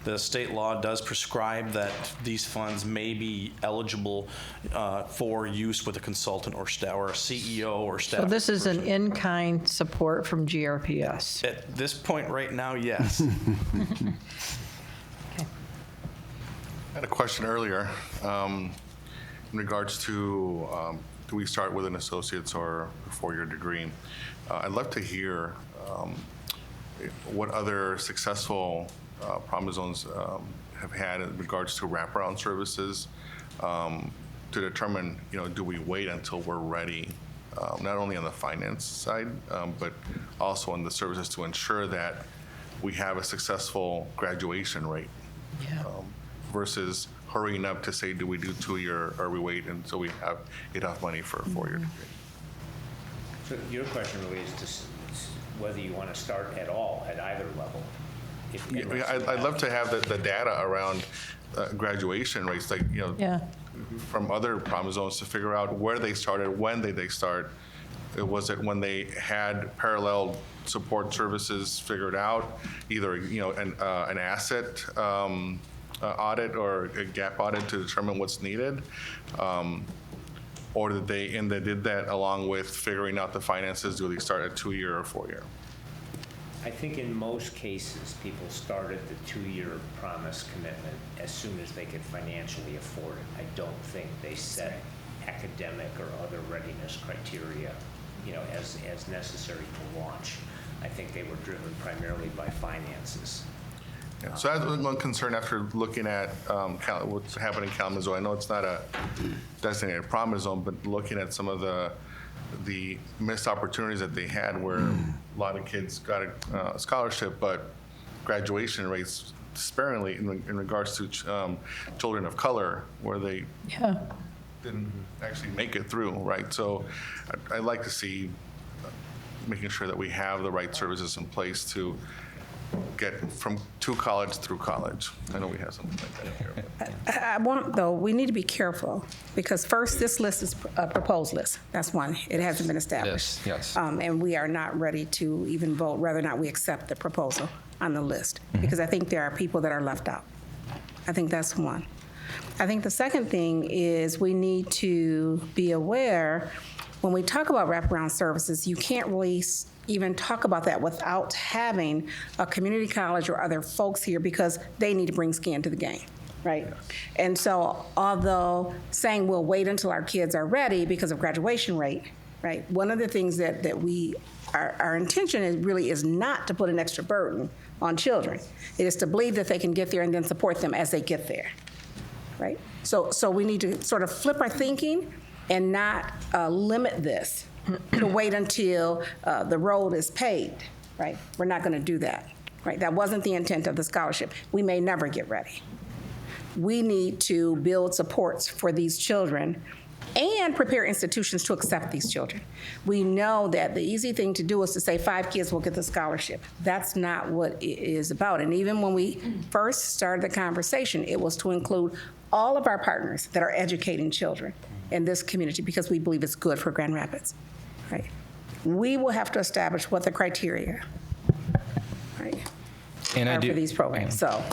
the state law does prescribe, that these funds may be eligible for use with a consultant or staff or a CEO or staff. So this is person. an in-kind support from GRPS. At this point right now, yes. I had a question earlier in regards to do we start with an associate's or a four-year degree? I'd love to hear what other successful Promise Zones have had in regards to wraparound services to determine, do we wait until we're ready, not only on the finance side, but also on the services to ensure that we have a successful graduation rate versus hurrying up to say, do we do 2-year or we wait until we have enough money for a 4-year degree? So your question really is to whether you want to start at all at either level. I'd love to have the data around graduation rates, like, from other Promise Zones to figure out where they started, when did they start. Was it when they had parallel support services figured out, either an asset audit or a gap audit to determine what's needed, or did they did that along with figuring out the finances? Do they start at 2-year or 4-year? I think in most cases, people started the 2-year promise commitment as soon as they could financially afford it. I don't think they set academic or other readiness criteria, as necessary to launch. I think they were driven primarily by finances. Yeah. So that's one concern after looking at what's happening in Kalamazoo. I know it's not a designated Promise Zone, but looking at some of the missed opportunities that they had where a lot of kids got a scholarship, but graduation rates sparingly in regards to children of color, where they didn't actually make it through, right? So I'd like to see making sure that we have the right services in place to get to college through college. I know we have something like that here. We need to be careful, because first, this list is a proposed list. That's one. It hasn't been established. Yes. And we are not ready to even vote whether or not we accept the proposal on the list, because I think there are people that are left out. I think that's one. I think the second thing is we need to be aware, when we talk about wraparound services, you can't really even talk about that without having a community college or other folks here, because they need to bring skin to the game, right? And so although saying we'll wait until our kids are ready because of graduation rate, right? One of the things that our intention is not to put an extra burden on children. It is to believe that they can get there and then support them as they get there, right? So we need to sort of flip our thinking and not limit this to wait until the road is paved, right? We're not going to do that, right? That wasn't the intent of the scholarship. We may never get ready. We need to build supports for these children and prepare institutions to accept these children. We know that the easy thing to do is to say 5 kids will get the scholarship. That's not what it is about. And even when we first started the conversation, it was to include all of our partners that are educating children in this community, because we believe it's good for Grand Rapids, right? We will have to establish what the criteria, right, are for these programs. So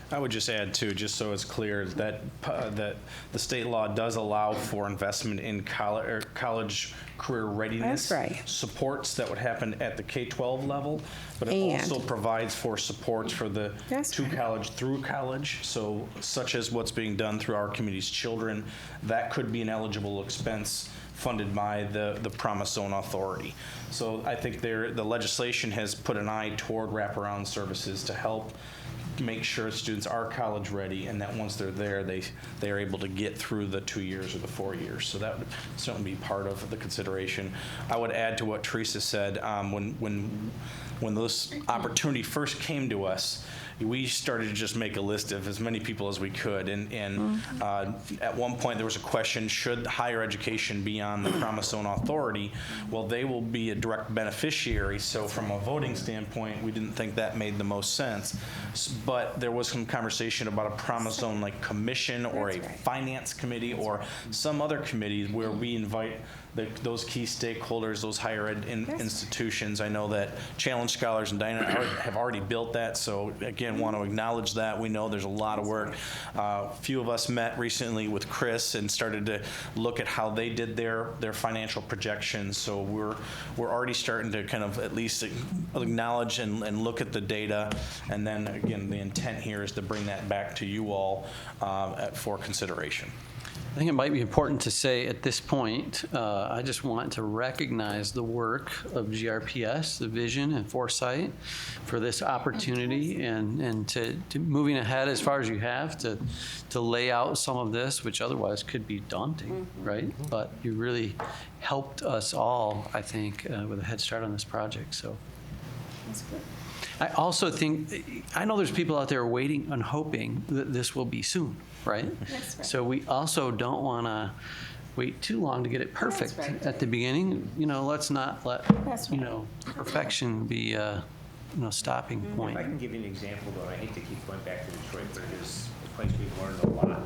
I would just add too, just so it's clear, that that the state law does allow for investment in college career readiness. That's right. Supports that would happen at the K-12 level, but it also provides for supports for the college through college. So such as what's being done through our community's children, that could be an eligible expense funded by the Promise Zone Authority. So I think the legislation has put an eye toward wraparound services to help make sure students are college ready, and that once they're there, they are able to get through the 2 years or the 4 years. So that would certainly be part of the consideration. I would add to what Teresa said. When this opportunity first came to us, we started to just make a list of as many people as we could. And at one point there was a question, should higher education be on the Promise Zone Authority? Well, they will be a direct beneficiary. So from a voting standpoint, we didn't think that made the most sense. But there was some conversation about a Promise Zone like commission or a finance committee or some other committee where we invite those key stakeholders, those higher ed institutions. I know that Challenge Scholars and Dinah have already built that, so again, want to acknowledge that. We know there's a lot of work. A few of us met recently with Chris and started to look at how they did their financial projections, so we're already starting to kind of at least acknowledge and look at the data, and then again, the intent here is to bring that back to you all for consideration. I think it might be important to say at this point, I just want to recognize the work of GRPS, the vision and foresight for this opportunity, and to moving ahead as far as you have to lay out some of this, which otherwise could be daunting, right? But you really helped us all, I think, with a head start on this project. So that's good. I also think, I know there's people out there waiting and hoping that this will be soon, right? That's right. So we also don't want to wait too long to get it perfect at the beginning. Let's not let, perfection be a stopping point. If I can give you an example, though, I hate to keep going back to Detroit, but it is a place we've learned a lot.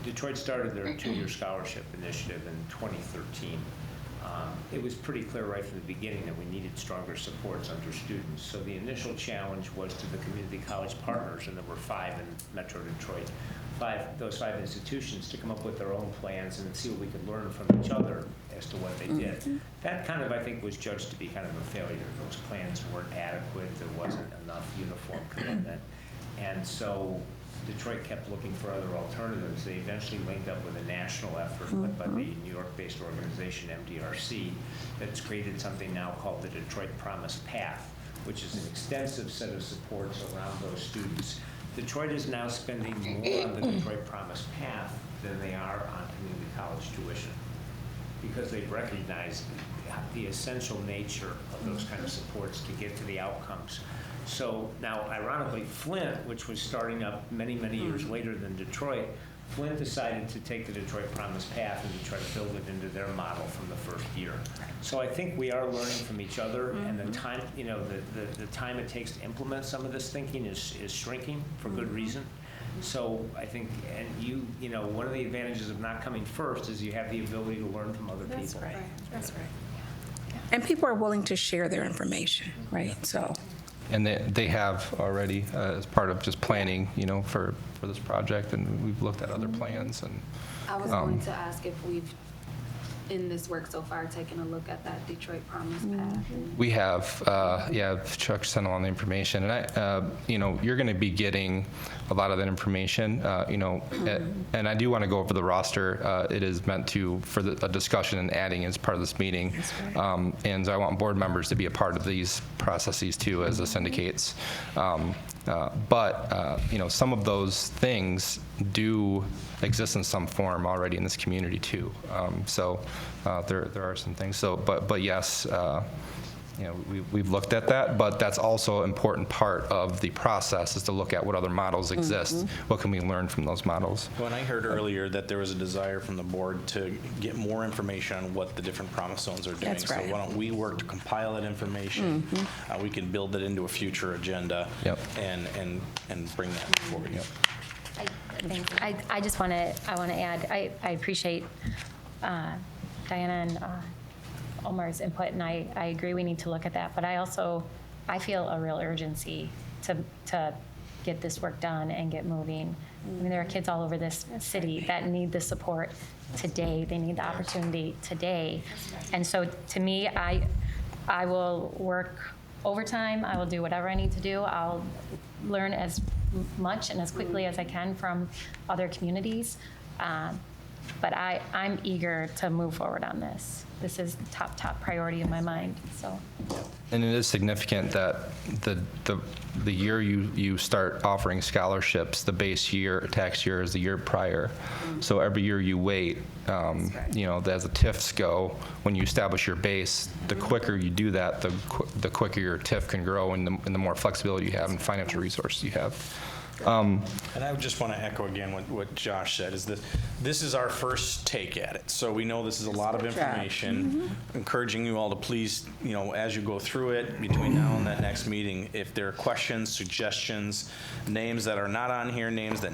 Detroit started their 2-year scholarship initiative in 2013. It was pretty clear right from the beginning that we needed stronger supports under students. So the initial challenge was to the community college partners, and there were 5 in Metro Detroit, those 5 institutions, to come up with their own plans and see what we could learn from each other as to what they did. That kind of, I think, was judged to be kind of a failure. Those plans weren't adequate. There wasn't enough uniform commitment. And so Detroit kept looking for other alternatives. They eventually linked up with a national effort led by the New York-based organization MDRC that's created something now called the Detroit Promise Path, which is an extensive set of supports around those students. Detroit is now spending more on the Detroit Promise Path than they are on community college tuition, because they've recognized the essential nature of those kind of supports to get to the outcomes. So now, ironically, Flint, which was starting up many, many years later than Detroit, Flint decided to take the Detroit Promise path and to try to build it into their model from the first year. So I think we are learning from each other, and the time, the time it takes to implement some of this thinking is shrinking for good reason. So I think, and one of the advantages of not coming first is you have the ability to learn from other people. That's right. That's right. And people are willing to share their information, right? So. And they have already, as part of just planning, for this project, and we've looked at other plans. And I was going to ask if we've, in this work so far, taken a look at that Detroit Promise path. we have, Chuck sent along the information, and you're going to be getting a lot of that information, and I do want to go over the roster. It is meant for a discussion and adding as part of this meeting. And I want board members to be a part of these processes too, as this indicates. But some of those things do exist in some form already in this community too. So there are some things. So, but yes, we've looked at that, but that's also an important part of the process, is to look at what other models exist. What can we learn from those models? Well, and I heard earlier that there was a desire from the board to get more information on what the different promise zones are doing. That's right. So why don't we work to compile that information? We can build it into a future agenda. Yep. And bring that forward. Yep. I just want to add, I appreciate Diana and Omar's input, and I agree we need to look at that, but I feel a real urgency to get this work done and get moving. I mean, there are kids all over this city that need the support today. They need the opportunity today. And so to me, I will work overtime. I will do whatever I need to do. I'll learn as much and as quickly as I can from other communities. But I'm eager to move forward on this. This is top priority in my mind, so. And it is significant that the year you start offering scholarships, the base year, tax year, is the year prior. So every year you wait, as the TIFs go, when you establish your base, the quicker you do that, the quicker your TIF can grow, and the more flexibility you have and financial resources you have. And I would just want to echo again what Josh said, is that this is our first take at it. So we know this is a lot of information. Encouraging you all to please, as you go through it, between now and that next meeting, if there are questions, suggestions, names that are not on here, names that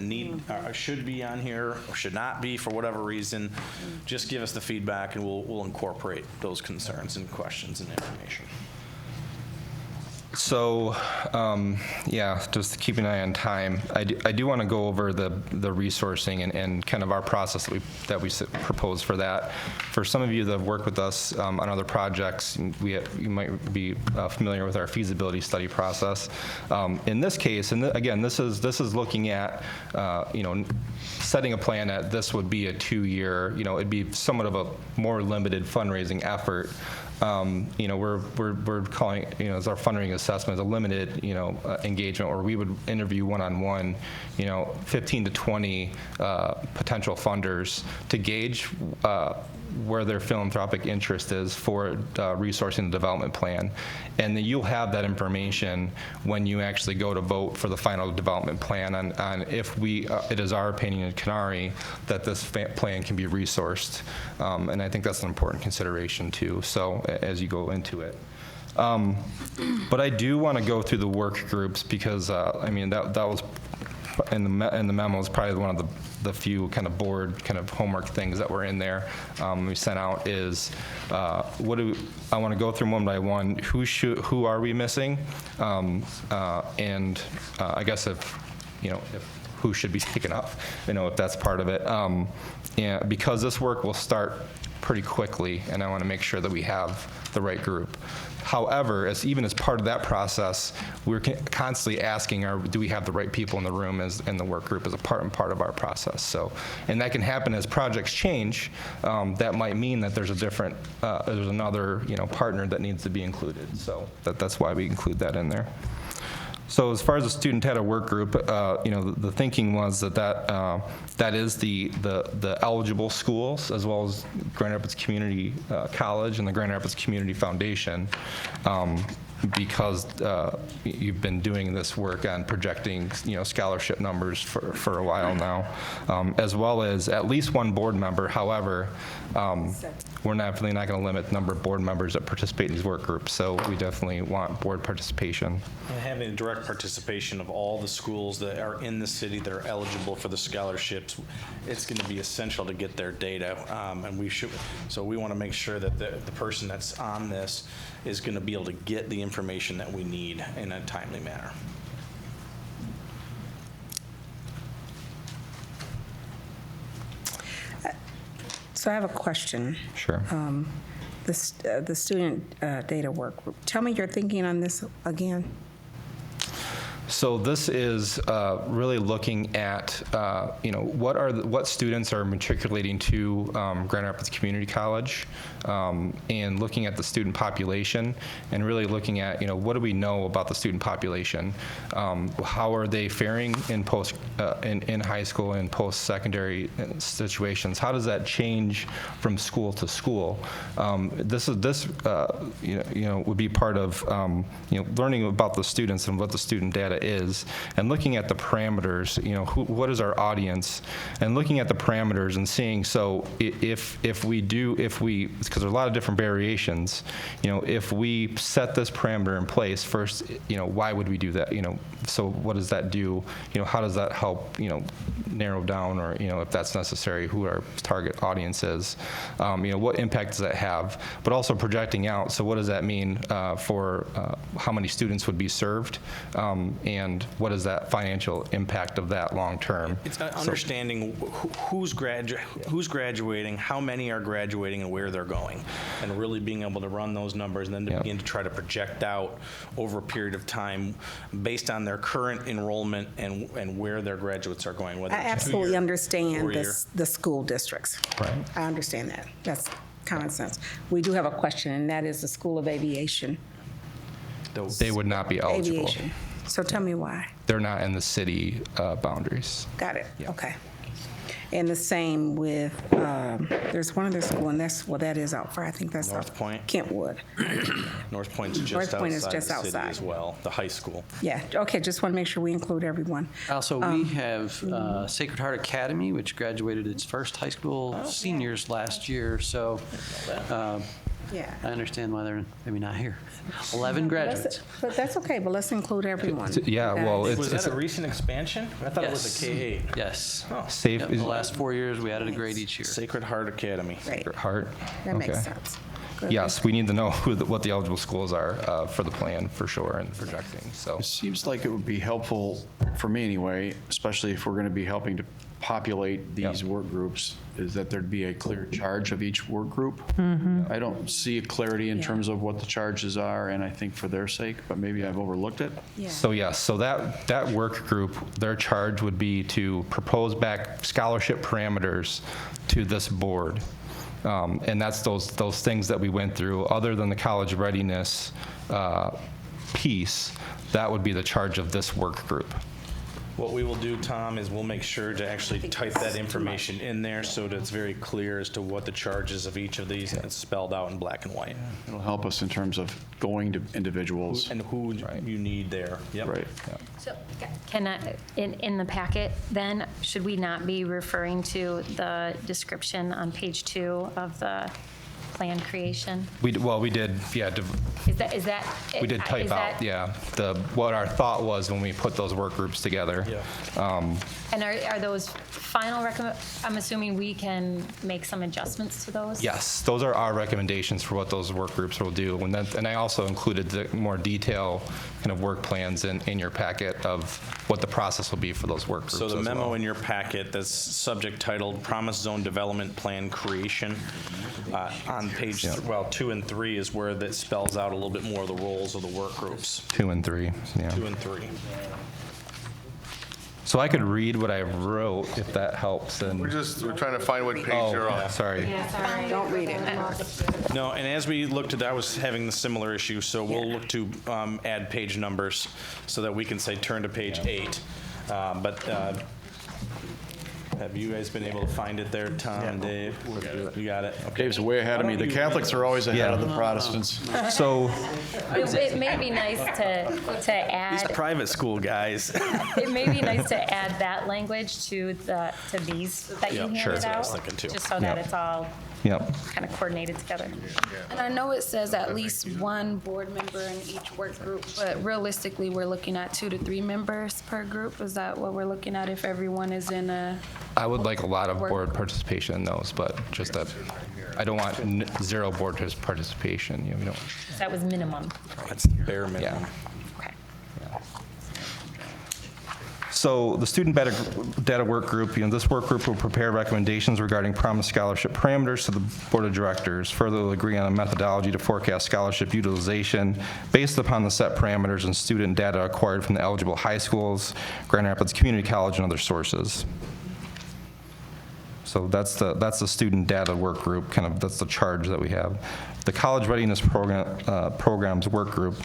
should be on here or should not be for whatever reason, just give us the feedback, and we'll incorporate those concerns and questions and information. So, just to keep an eye on time, I do want to go over the resourcing and kind of our process that we propose for that. For some of you that have worked with us on other projects, you might be familiar with our feasibility study process. In this case, and again, this is looking at setting a plan that this would be a 2-year. It'd be somewhat of a more limited fundraising effort. We're calling, as our fundraising assessment, is a limited, engagement where we would interview one-on-one, 15 to 20 potential funders to gauge where their philanthropic interest is for resourcing the development plan. And then you'll have that information when you actually go to vote for the final development plan on if it is our opinion in Canary that this plan can be resourced. And I think that's an important consideration too, so as you go into it. But I do want to go through the work groups because, that was in the memo is probably one of the few kind of board kind of homework things that were in there. We sent out is I want to go through one by one. Who are we missing? And I guess if who should be taken up, if that's part of it. Because this work will start pretty quickly, and I want to make sure that we have the right group. However, even as part of that process, we're constantly asking, do we have the right people in the room in the work group as a part of our process? So, and that can happen as projects change. That might mean that there's there's another partner that needs to be included. So that's why we include that in there. So as far as the student data work group, the thinking was that is the eligible schools, as well as Grand Rapids Community College and the Grand Rapids Community Foundation. because you've been doing this work on projecting, scholarship numbers for a while now, as well as at least one board member. However, we're definitely not going to limit the number of board members that participate in these work groups, so we definitely want board participation. And having direct participation of all the schools that are in the city that are eligible for the scholarships, it's going to be essential to get their data, and we want to make sure that the person that's on this is going to be able to get the information that we need in a timely manner. So I have a question. Sure. The student data work group. Tell me your thinking on this again. So this is really looking at, what students are matriculating to Grand Rapids Community College, and looking at the student population, and really looking at, what do we know about the student population? How are they faring in in high school and post-secondary situations? How does that change from school to school? This would be part of learning about the students and what the student data is, and looking at the parameters, what is our audience, and looking at the parameters and seeing, so because there's a lot of different variations, if we set this parameter in place first, why would we do that? So what does that do? How does that help, narrow down, or, if that's necessary, who our target audience is? What impact does that have? But also projecting out, so what does that mean for how many students would be served? And what is that financial impact of that long term? It's understanding who's graduating, how many are graduating, and where they're going, and really being able to run those numbers, and then to begin to try to project out over a period of time based on their current enrollment and where their graduates are going. Whether I it's absolutely 2-year, understand 4-year. the school districts. Right. I understand that. That's common sense. We do have a question, and that is the School of Aviation. They would not be eligible. Aviation. So tell me why. They're not in the city boundaries. Got it. Yeah. Okay. And the same with, there's one other school, and that is out far. I think that's North Point. Kentwood. North Point's just North Point is outside just the city outside. as well, the high school. Yeah. Okay. Just want to make sure we include everyone. Also, we have Sacred Heart Academy, which graduated its first high school seniors last year. So Yeah. I understand why they're maybe not here. 11 graduates. But that's okay. But let's include everyone. Yeah, well, Was that a recent expansion? I thought it was a K-8. Yes. Safe Yep, is the last 4 years, we added a grade each year. Sacred Heart Academy. Right. Heart. That makes Okay. sense. Good. Yes, we need to know what the eligible schools are for the plan for sure, and projecting. So It seems like it would be helpful, for me anyway, especially if we're going to be helping to populate these work groups, is that there'd be a clear charge of each work group. I don't see a clarity in terms of what the charges are, and I think for their sake, but maybe I've overlooked it. Yeah. So yes, so that work group, their charge would be to propose back scholarship parameters to this board. And that's those things that we went through. Other than the college readiness piece, that would be the charge of this work group. What we will do, Tom, is we'll make sure to actually type that information in there so that it's very clear as to what the charges of each of these, and it's spelled out in black and white. It'll help us in terms of going to individuals. And who you need there. Yep. Right. So can I, in the packet, then, should we not be referring to the description on page 2 of the plan creation? We did, yeah. Is that? We did type is out, that- yeah, what our thought was when we put those work groups together. Yeah. And are those final I'm assuming we can make some adjustments to those? Yes, those are our recommendations for what those work groups will do. And I also included the more detailed kind of work plans in your packet of what the process will be for those work groups So the as memo well. in your packet, that's subject titled Promise Zone Development Plan Creation, on page 2 and 3 is where that spells out a little bit more of the roles of the work groups. 2 and 3, yeah. 2 and 3. So I could read what I wrote if that helps. And We're trying to find what page you're on. Sorry. Don't read it. No, and as we looked at that, I was having the similar issue, so we'll look to add page numbers so that we can say turn to page 8. Have you guys been able to find it there, Tom and Dave? You got it? Okay. Dave's way ahead of me. The Catholics are always ahead of the Protestants. So, It may be nice to These add, private school guys. it may be nice to add that language to these that you Yep, handed sure. That's what I out. was thinking, too. Just so that Yep. it's all yep. kind of coordinated together. And I know it says at least one board member in each work group, but realistically, we're looking at 2 to 3 members per group. Is that what we're looking at if everyone is in a? I would like a lot of board participation in those, but just that, I don't want zero board participation. You know, we don't. That was minimum. That's bare minimum. Okay. So the student data work group, this work group will prepare recommendations regarding Promise Scholarship parameters to the Board of Directors. Further, they'll agree on a methodology to forecast scholarship utilization based upon the set parameters and student data acquired from the eligible high schools, Grand Rapids Community College, and other sources. So that's the student data work group, that's the charge that we have. The college readiness programs work group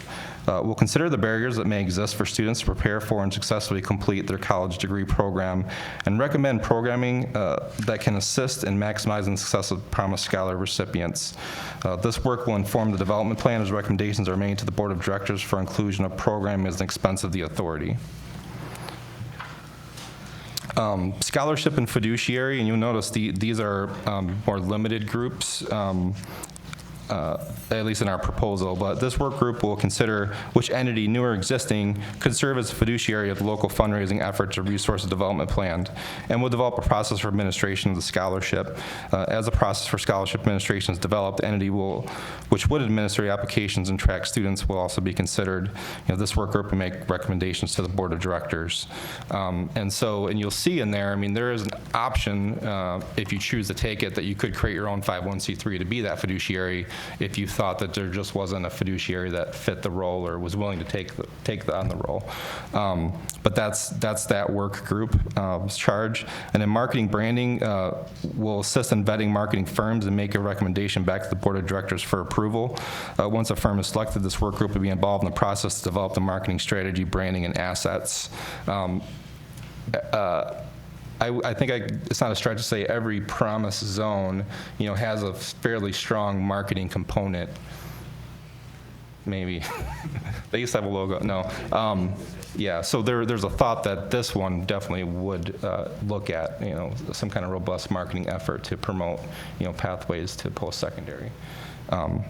will consider the barriers that may exist for students to prepare for and successfully complete their college degree program and recommend programming that can assist in maximizing the success of Promise Scholar recipients. This work will inform the development plan as recommendations are made to the Board of Directors for inclusion of programming as an expense of the authority. Scholarship and fiduciary, and you'll notice these are more limited groups, at least in our proposal, but this work group will consider which entity, new or existing, could serve as a fiduciary of the local fundraising efforts or resource development plan, and will develop a process for administration of the scholarship. As a process for scholarship administration is developed, the entity which would administer the applications and track students will also be considered. This work group will make recommendations to the Board of Directors. And you'll see in there, there is an option, if you choose to take it, that you could create your own 501c3 to be that fiduciary if you thought that there just wasn't a fiduciary that fit the role or was willing to take on the role. But that's that work group charge. And then marketing branding will assist in vetting marketing firms and make a recommendation back to the Board of Directors for approval. Once a firm is selected, this work group will be involved in the process to develop the marketing strategy, branding, and assets. I think it's not a stretch to say every Promise zone, has a fairly strong marketing component. Maybe. They used to have a logo. No. Yeah, so there's a thought that this one definitely would look at, some kind of robust marketing effort to promote, pathways to post-secondary.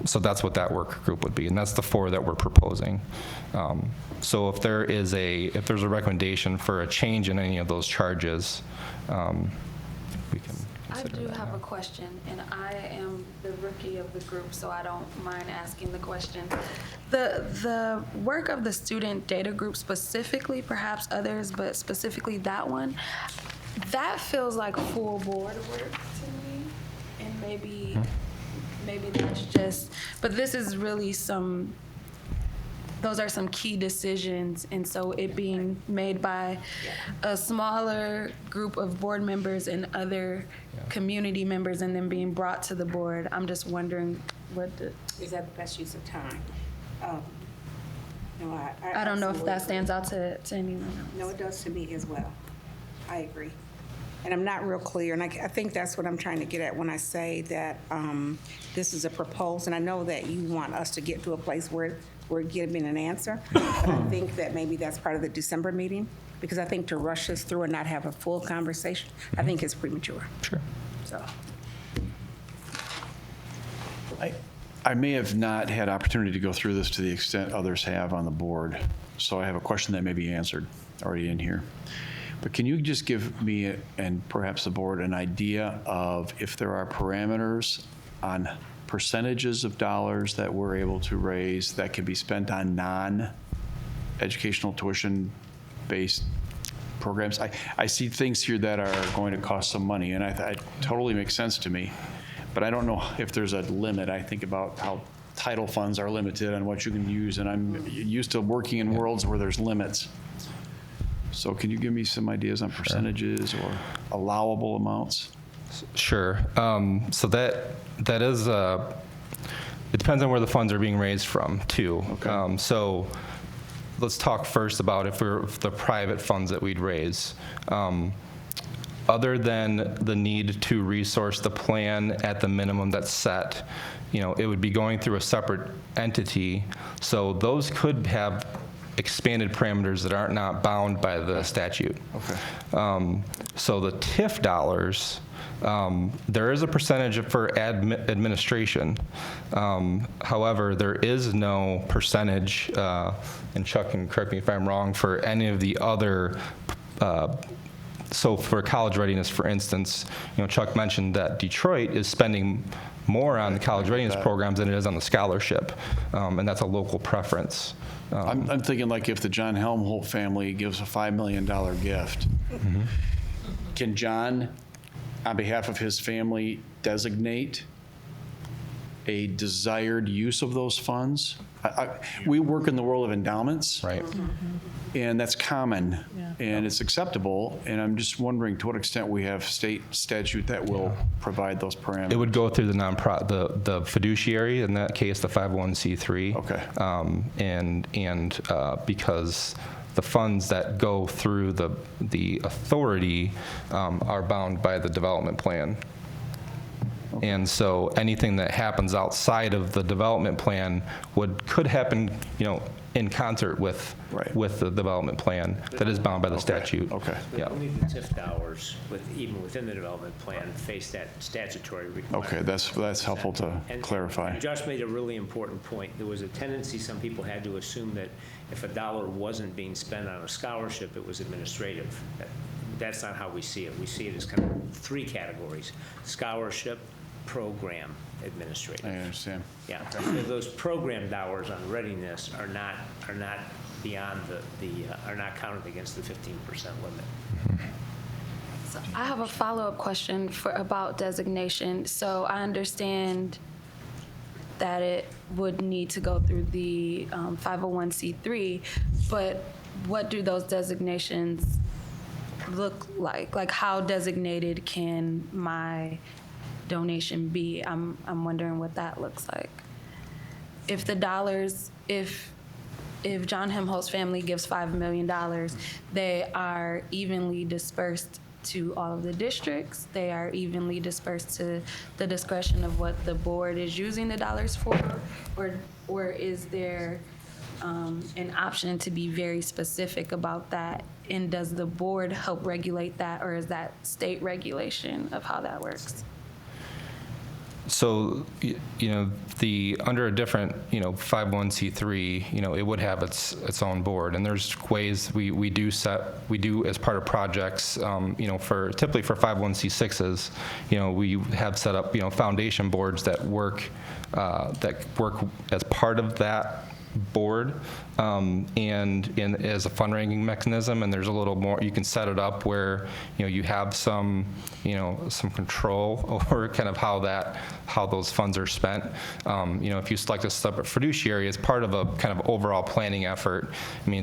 So that's what that work group would be, and that's the 4 that we're proposing. So if there's a recommendation for a change in any of those charges, we can I consider do that. have a question, and I am the rookie of the group, so I don't mind asking the question. The work of the student data group specifically, perhaps others, but specifically that one, that feels like full board work to me, and maybe that's just, but this is really those are some key decisions, and so it being made by a smaller group of board members and other community members and then being brought to the board, I'm just wondering Is that the best use of time? No, I don't know if that stands out to anyone else. No, it does to me as well. I agree. And I'm not real clear, and I think that's what I'm trying to get at when I say that this is a proposal, and I know that you want us to get to a place where we're giving an answer, but I think that maybe that's part of the December meeting, because I think to rush this through and not have a full conversation, I think is premature. Sure. So, I may have not had opportunity to go through this to the extent others have on the board, so I have a question that may be answered already in here. But can you just give me and perhaps the board an idea of if there are parameters on percentages of dollars that we're able to raise that can be spent on non-educational tuition-based programs? I see things here that are going to cost some money, and it totally makes sense to me. But I don't know if there's a limit. I think about how title funds are limited on what you can use, and I'm used to working in worlds where there's limits. So can you give me some ideas on percentages or allowable amounts? Sure. So that is, it depends on where the funds are being raised from, too. Okay. So let's talk first about if the private funds that we'd raise. other than the need to resource the plan at the minimum that's set, it would be going through a separate entity. So those could have expanded parameters that are not bound by the statute. Okay. So the TIF dollars, there is a percentage for administration. However, there is no percentage, and Chuck can correct me if I'm wrong, for any of the other. So for college readiness, for instance, Chuck mentioned that Detroit is spending more on the college readiness programs than it is on the scholarship, and that's a local preference. I'm thinking like if the John Helmholt family gives a $5 million gift, can John, on behalf of his family, designate a desired use of those funds? We work in the world of endowments. Right. And that's common, and it's acceptable, and I'm just wondering to what extent we have state statute that will provide those parameters. It would go through the fiduciary, in that case, the 501c3. Okay. Because the funds that go through the authority are bound by the development plan. And so anything that happens outside of the development plan could happen, in concert with the development plan that is bound by the statute. Okay. Yeah. Only the TIF dollars, even within the development plan, face that statutory requirement. Okay, that's helpful to clarify. And Josh made a really important point. There was a tendency some people had to assume that if a dollar wasn't being spent on a scholarship, it was administrative. That's not how we see it. We see it as kind of three categories: scholarship, program, administrative. I understand. Yeah, so those program dollars on readiness are not beyond are not counted against the 15% limit. So I have a follow-up question about designation. So I understand that it would need to go through the 501c3, but what do those designations look like? Like, how designated can my donation be? I'm wondering what that looks like. If the dollars, if John Helmholtz family gives $5 million, they are evenly dispersed to all of the districts. They are evenly dispersed to the discretion of what the board is using the dollars for, or is there an option to be very specific about that? And does the board help regulate that, or is that state regulation of how that works? So, under a different, 501c3, it would have its own board, and there's ways we do as part of projects, typically for 501c6s, we have set up, foundation boards that work as part of that board, and as a fundraising mechanism, and there's a little more, you can set it up where, you have some control over kind of how those funds are spent. If you select a separate fiduciary as part of a kind of overall planning effort,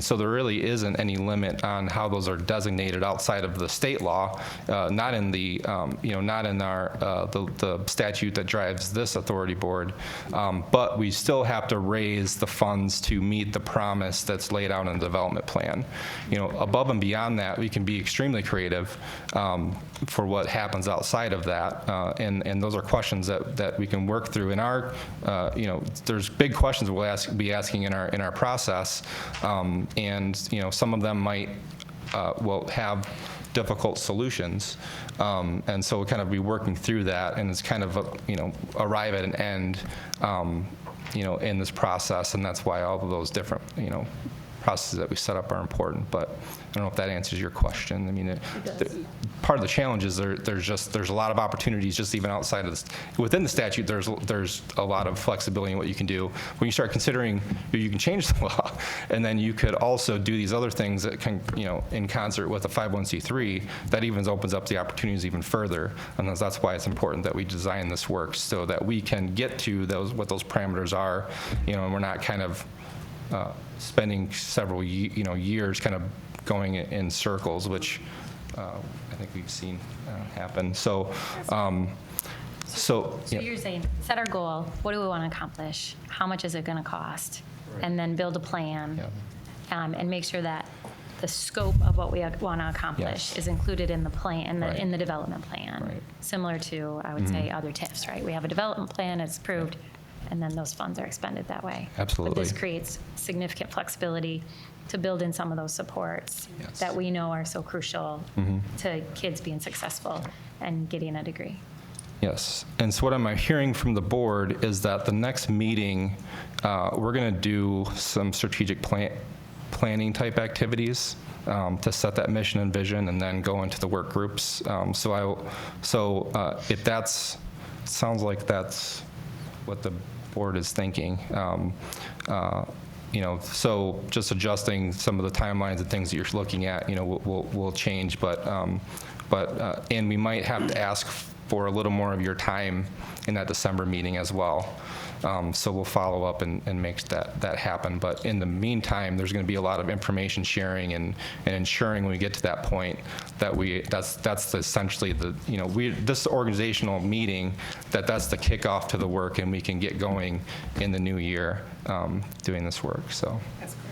so there really isn't any limit on how those are designated outside of the state law, not in the, not in the statute that drives this authority board, but we still have to raise the funds to meet the promise that's laid out in the development plan. Above and beyond that, we can be extremely creative for what happens outside of that, and those are questions that we can work through in our, there's big questions we'll be asking in our process, and some of them might will have difficult solutions, and so we'll kind of be working through that, and it's kind of arrive at an end, in this process, and that's why all of those different, processes that we set up are important. But I don't know if that answers your question. Part of the challenge is there's a lot of opportunities just even outside of this. Within the statute, there's a lot of flexibility in what you can do. When you start considering, you can change the law, and then you could also do these other things that can, in concert with a 501c3, that even opens up the opportunities even further. And that's why it's important that we design this work so that we can get to what those parameters are, and we're not kind of spending several years kind of going in circles, which I think we've seen happen. So you're saying, set our goal, what do we want to accomplish? How much is it going to cost? And then build a plan, and make sure that the scope of what we want to accomplish Yes. is included in the plan, in Right. the development plan. Right. Similar to, I would say, other TIFs, right? We have a development plan, it's approved, and then those funds are expended that way. Absolutely. But this creates significant flexibility to build in some of those supports Yes. that we know are so crucial to kids being successful and getting a degree. Yes, and so what I'm hearing from the board is that the next meeting, we're going to do some strategic planning type activities to set that mission and vision, and then go into the work groups. If that's, sounds like that's what the board is thinking. So just adjusting some of the timelines and things that you're looking at, will change, and we might have to ask for a little more of your time in that December meeting as well. So we'll follow up and make that happen. But in the meantime, there's going to be a lot of information sharing and ensuring when we get to that point that that's essentially this organizational meeting, that's the kickoff to the work, and we can get going in the new year doing this work. So. That's great.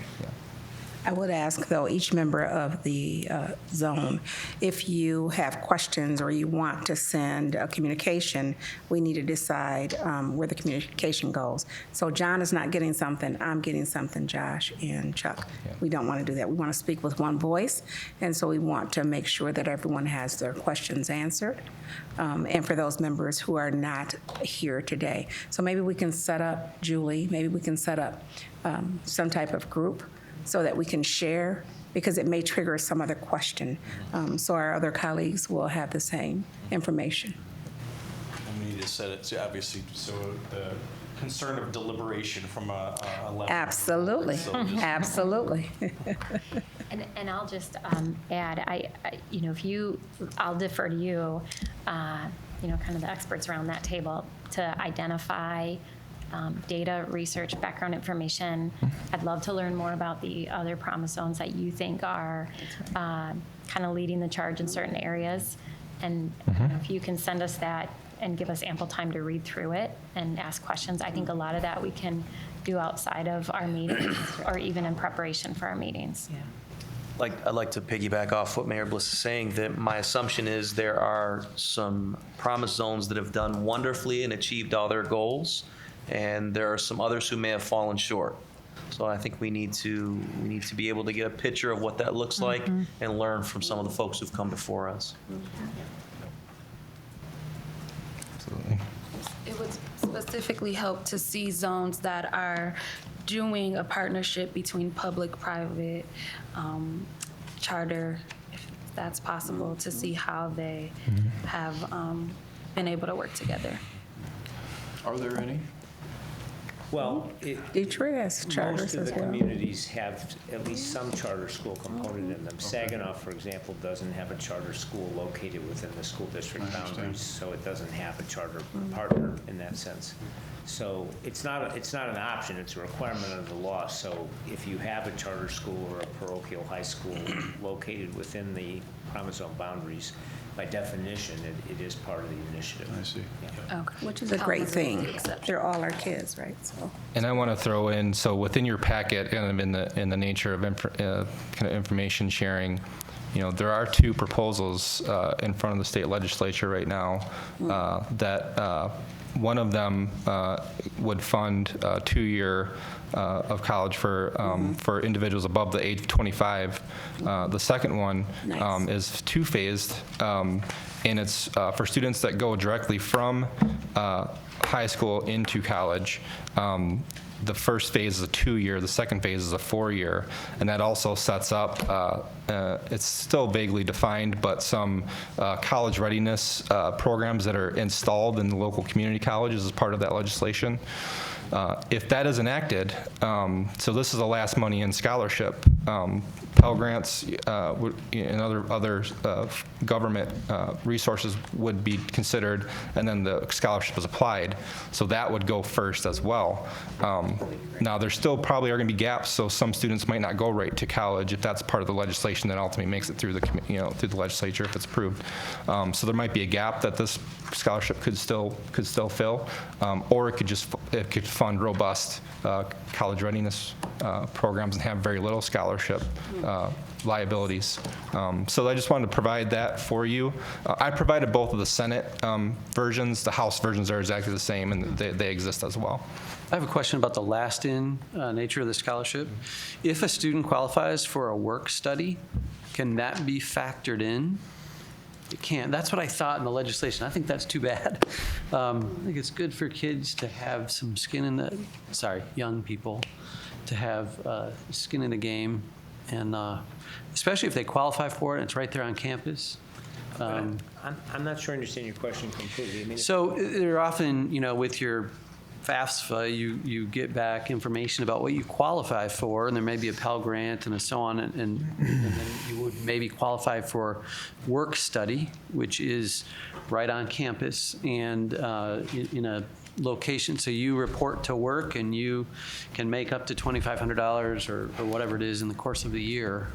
I would ask, though, each member of the zone, if you have questions or you want to send a communication, we need to decide where the communication goes. So John is not getting something, I'm getting something, Josh and Chuck. Yeah. We don't want to do that. We want to speak with one voice, and so we want to make sure that everyone has their questions answered, and for those members who are not here today. So maybe we can set up, Julie, maybe we can set up some type of group so that we can share, because it may trigger some other question. So our other colleagues will have the same information. And we need to set it, obviously, so the concern of deliberation from a level. Absolutely, So just- absolutely. And I'll just add, I'll defer to you, kind of the experts around that table to identify data, research, background information. I'd love to learn more about the other promise zones that you think are kind of leading the charge in certain areas. And if you can send us that and give us ample time to read through it and ask questions, I think a lot of that we can do outside of our meetings or even in preparation for our meetings. I'd like to piggyback off what Mayor Bliss is saying, that my assumption is there are some promise zones that have done wonderfully and achieved all their goals, and there are some others who may have fallen short. So I think we need to be able to get a picture of what that looks like and learn from some of the folks who've come before us. Absolutely. It would specifically help to see zones that are doing a partnership between public-private, charter, if that's possible, to see how they have been able to work together. Are there any? Well, Detroit has charters most of as the well. communities have at least some charter school component in them. Saginaw, for example, doesn't have a charter school located within the school district boundaries, so it doesn't have a charter partner in that sense. So it's not an option, it's a requirement of the law. So if you have a charter school or a parochial high school located within the Promise Zone boundaries, by definition, it is part of the initiative. I see. Yeah. Okay. Which is a great thing. They're all our kids, right? So. And I want to throw in, so within your packet, kind of in the nature of kind of information sharing, there are two proposals in front of the state legislature right now that one of them would fund a 2-year of college for individuals above the age of 25. The second one is two-phased, and it's for students that go directly from high school into college. The first phase is a 2-year, the second phase is a 4-year, and that also sets up, it's still vaguely defined, but some college readiness programs that are installed in the local community colleges as part of that legislation. If that is enacted, so this is a last money in scholarship. Pell Grants and other government resources would be considered, and then the scholarship is applied. So that would go first as well. Now, there still probably are going to be gaps, so some students might not go right to college if that's part of the legislation that ultimately makes it through through the legislature if it's approved. So there might be a gap that this scholarship could still fill, or it could fund robust college readiness programs and have very little scholarship liabilities. So I just wanted to provide that for you. I provided both of the Senate versions. The House versions are exactly the same, and they exist as well. I have a question about the last-in nature of the scholarship. If a student qualifies for a work study, can that be factored in? It can't. That's what I thought in the legislation. I think that's too bad. I think it's good for kids to have some skin in the, young people, to have skin in the game, and especially if they qualify for it, it's right there on campus. I'm not sure I understand your question completely. I mean, So they're often, with your FAFSA, you get back information about what you qualify for, and there may be a Pell Grant and so on, and then you would maybe qualify for work study, which is right on campus and in a location. So you report to work, and you can make up to $2,500 or whatever it is in the course of the year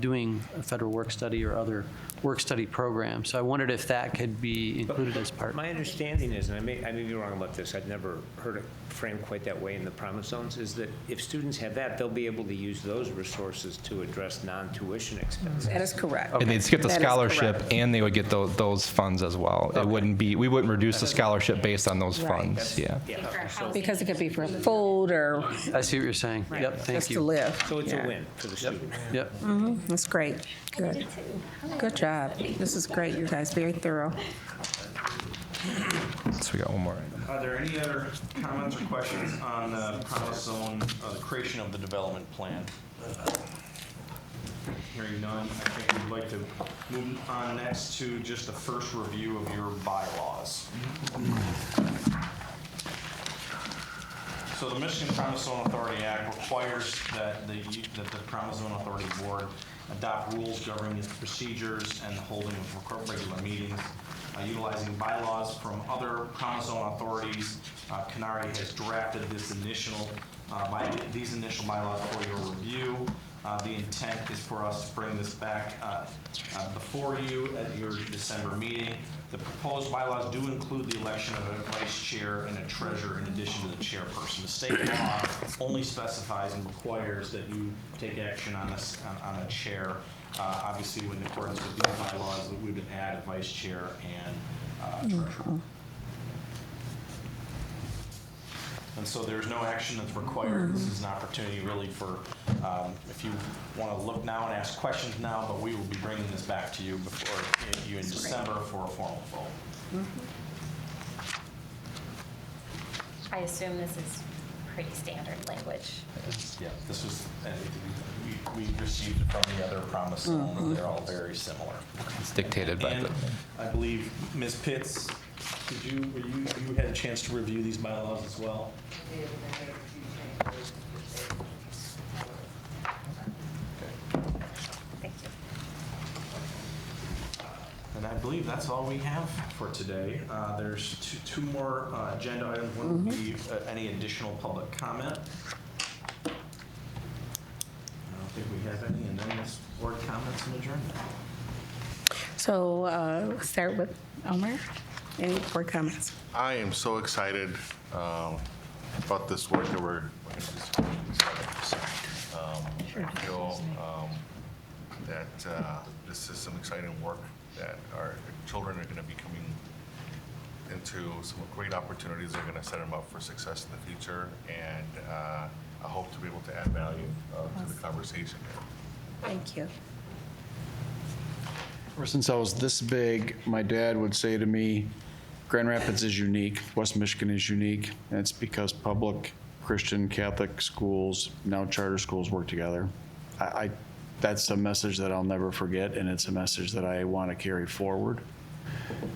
doing a federal work study or other work study program. So I wondered if that could be included as part. my understanding is, and I may be wrong about this, I'd never heard it framed quite that way in the Promise Zones, is that if students have that, they'll be able to use those resources to address non-tuition expenses. That is correct. And they'd get the That is scholarship, correct. and they would get those funds as well. It wouldn't be, we wouldn't reduce the scholarship based on those Right. funds. Yeah. Because it could be for food or I see what you're saying. Yep, thank just to you. live. So it's a Yeah. win for the student. Yep. That's great. Good. Good job. This is great, you guys. Very thorough. So we got one more item. Are there any other comments or questions on the Promise Zone, the creation of the development plan? Hearing none, I think we'd like to move on next to just the first review of your bylaws. So the Michigan Promise Zone Authority Act requires that the Promise Zone Authority Board adopt rules governing its procedures and the holding of regular meetings. Utilizing bylaws from other Promise Zone authorities, Canardi has drafted these initial bylaws for your review. The intent is for us to bring this back before you at your December meeting. The proposed bylaws do include the election of a vice chair and a treasurer in addition to the chairperson. The state law only specifies and requires that you take action on a chair. Obviously, in accordance with these bylaws, we would add a vice chair and treasurer. And so there's no action that's required. This is an opportunity really for, if you want to look now and ask questions now, but we will be bringing this back to you before you in December for a formal vote. I assume this is pretty standard language. Yeah, this was, we received it from the other Promise Zone, and they're all very similar. It's dictated by And the. I believe, Ms. Pitts, you had a chance to review these bylaws as well? Thank you. And I believe that's all we have for today. There's two more agenda items. One would be any additional public comment. I don't think we have any, and then this board comments and adjournment. So start with Omar. Any board comments? I am so excited about this work that we're going to do. I feel that this is some exciting work, that our children are going to be coming into some great opportunities that are going to set them up for success in the future, and I hope to be able to add value to the conversation here. Thank you. Ever since I was this big, my dad would say to me, Grand Rapids is unique, West Michigan is unique, and it's because public, Christian, Catholic schools, now charter schools work together. That's a message that I'll never forget, and it's a message that I want to carry forward.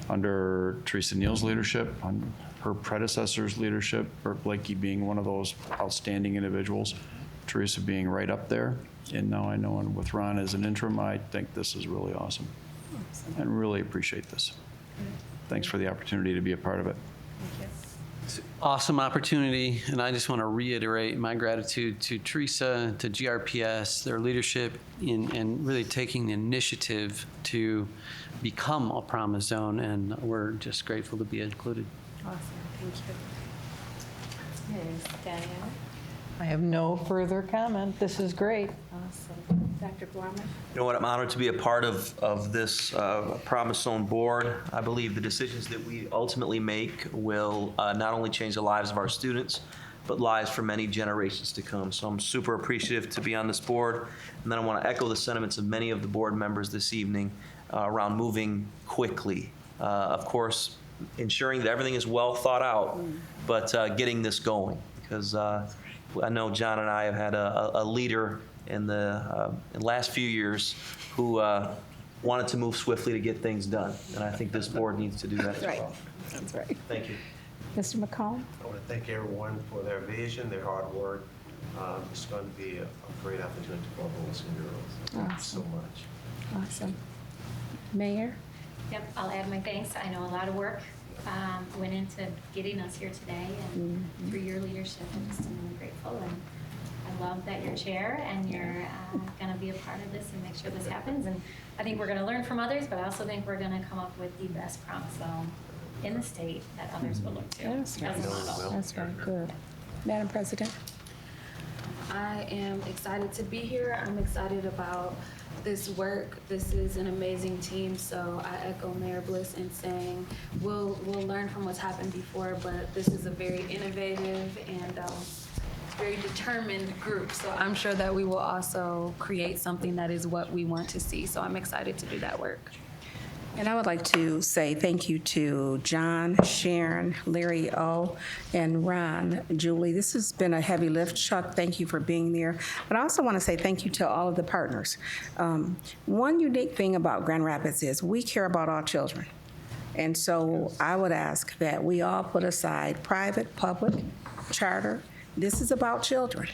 Under Teresa Neal's leadership, on her predecessor's leadership, Bert Blakey being one of those outstanding individuals, Teresa being right up there, and now I know with Ron as an interim, I think this is really awesome. And really appreciate this. Thanks for the opportunity to be a part of it. Awesome opportunity, and I just want to reiterate my gratitude to Teresa, to GRPS, their leadership in really taking the initiative to become a Promise Zone, and we're just grateful to be included. Awesome. Thank you. Ms. Diana? I have no further comment. This is great. Awesome. Dr. Blorman? You know what, I'm honored to be a part of this Promise Zone board. I believe the decisions that we ultimately make will not only change the lives of our students, but lives for many generations to come. So I'm super appreciative to be on this board. And then I want to echo the sentiments of many of the board members this evening around moving quickly. Of course, ensuring that everything is well thought out, but getting this going. Because I know John and I have had a leader in the last few years who wanted to move swiftly to get things done. And I think this board needs to do that as well. That's right. Thank you. Mr. McComb? I want to thank everyone for their vision, their hard work. It's going to be a great opportunity for boys and girls. Thank you so much. Awesome. Mayor? Yep, I'll add my thanks. I know a lot of work went into getting us here today, and through your leadership, I'm extremely grateful. And I love that you're chair and you're going to be a part of this and make sure this happens. And I think we're going to learn from others, but I also think we're going to come up with the best Promise Zone in the state that others will look to That's right. as a model. That's right. Good. Madam President? I am excited to be here. I'm excited about this work. This is an amazing team, so I echo Mayor Bliss in saying we'll learn from what's happened before, but this is a very innovative and very determined group. So I'm sure that we will also create something that is what we want to see. So I'm excited to do that work. And I would like to say thank you to John, Sharon, Larry O, and Ron, Julie. This has been a heavy lift. Chuck, thank you for being there. But I also want to say thank you to all of the partners. One unique thing about Grand Rapids is we care about all children. And so I would ask that we all put aside private, public, charter. This is about children.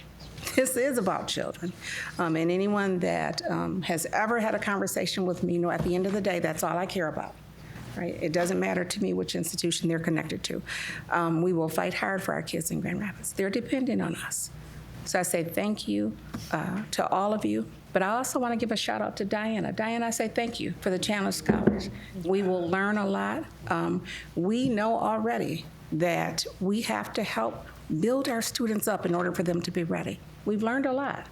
This is about children. And anyone that has ever had a conversation with me, at the end of the day, that's all I care about, right? It doesn't matter to me which institution they're connected to. We will fight hard for our kids in Grand Rapids. They're dependent on us. So I say thank you to all of you. But I also want to give a shout out to Diana. Diana, I say thank you for the Challenge Scholars. We will learn a lot. We know already that we have to help build our students up in order for them to be ready. We've learned a lot.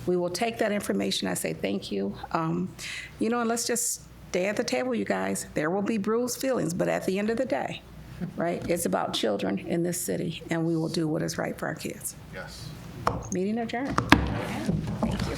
We will take that information. I say thank you. And let's just stay at the table, you guys. There will be bruised feelings, but at the end of the day, right, it's about children in this city, and we will do what is right for our kids. Yes. Meeting adjourned. Thank you.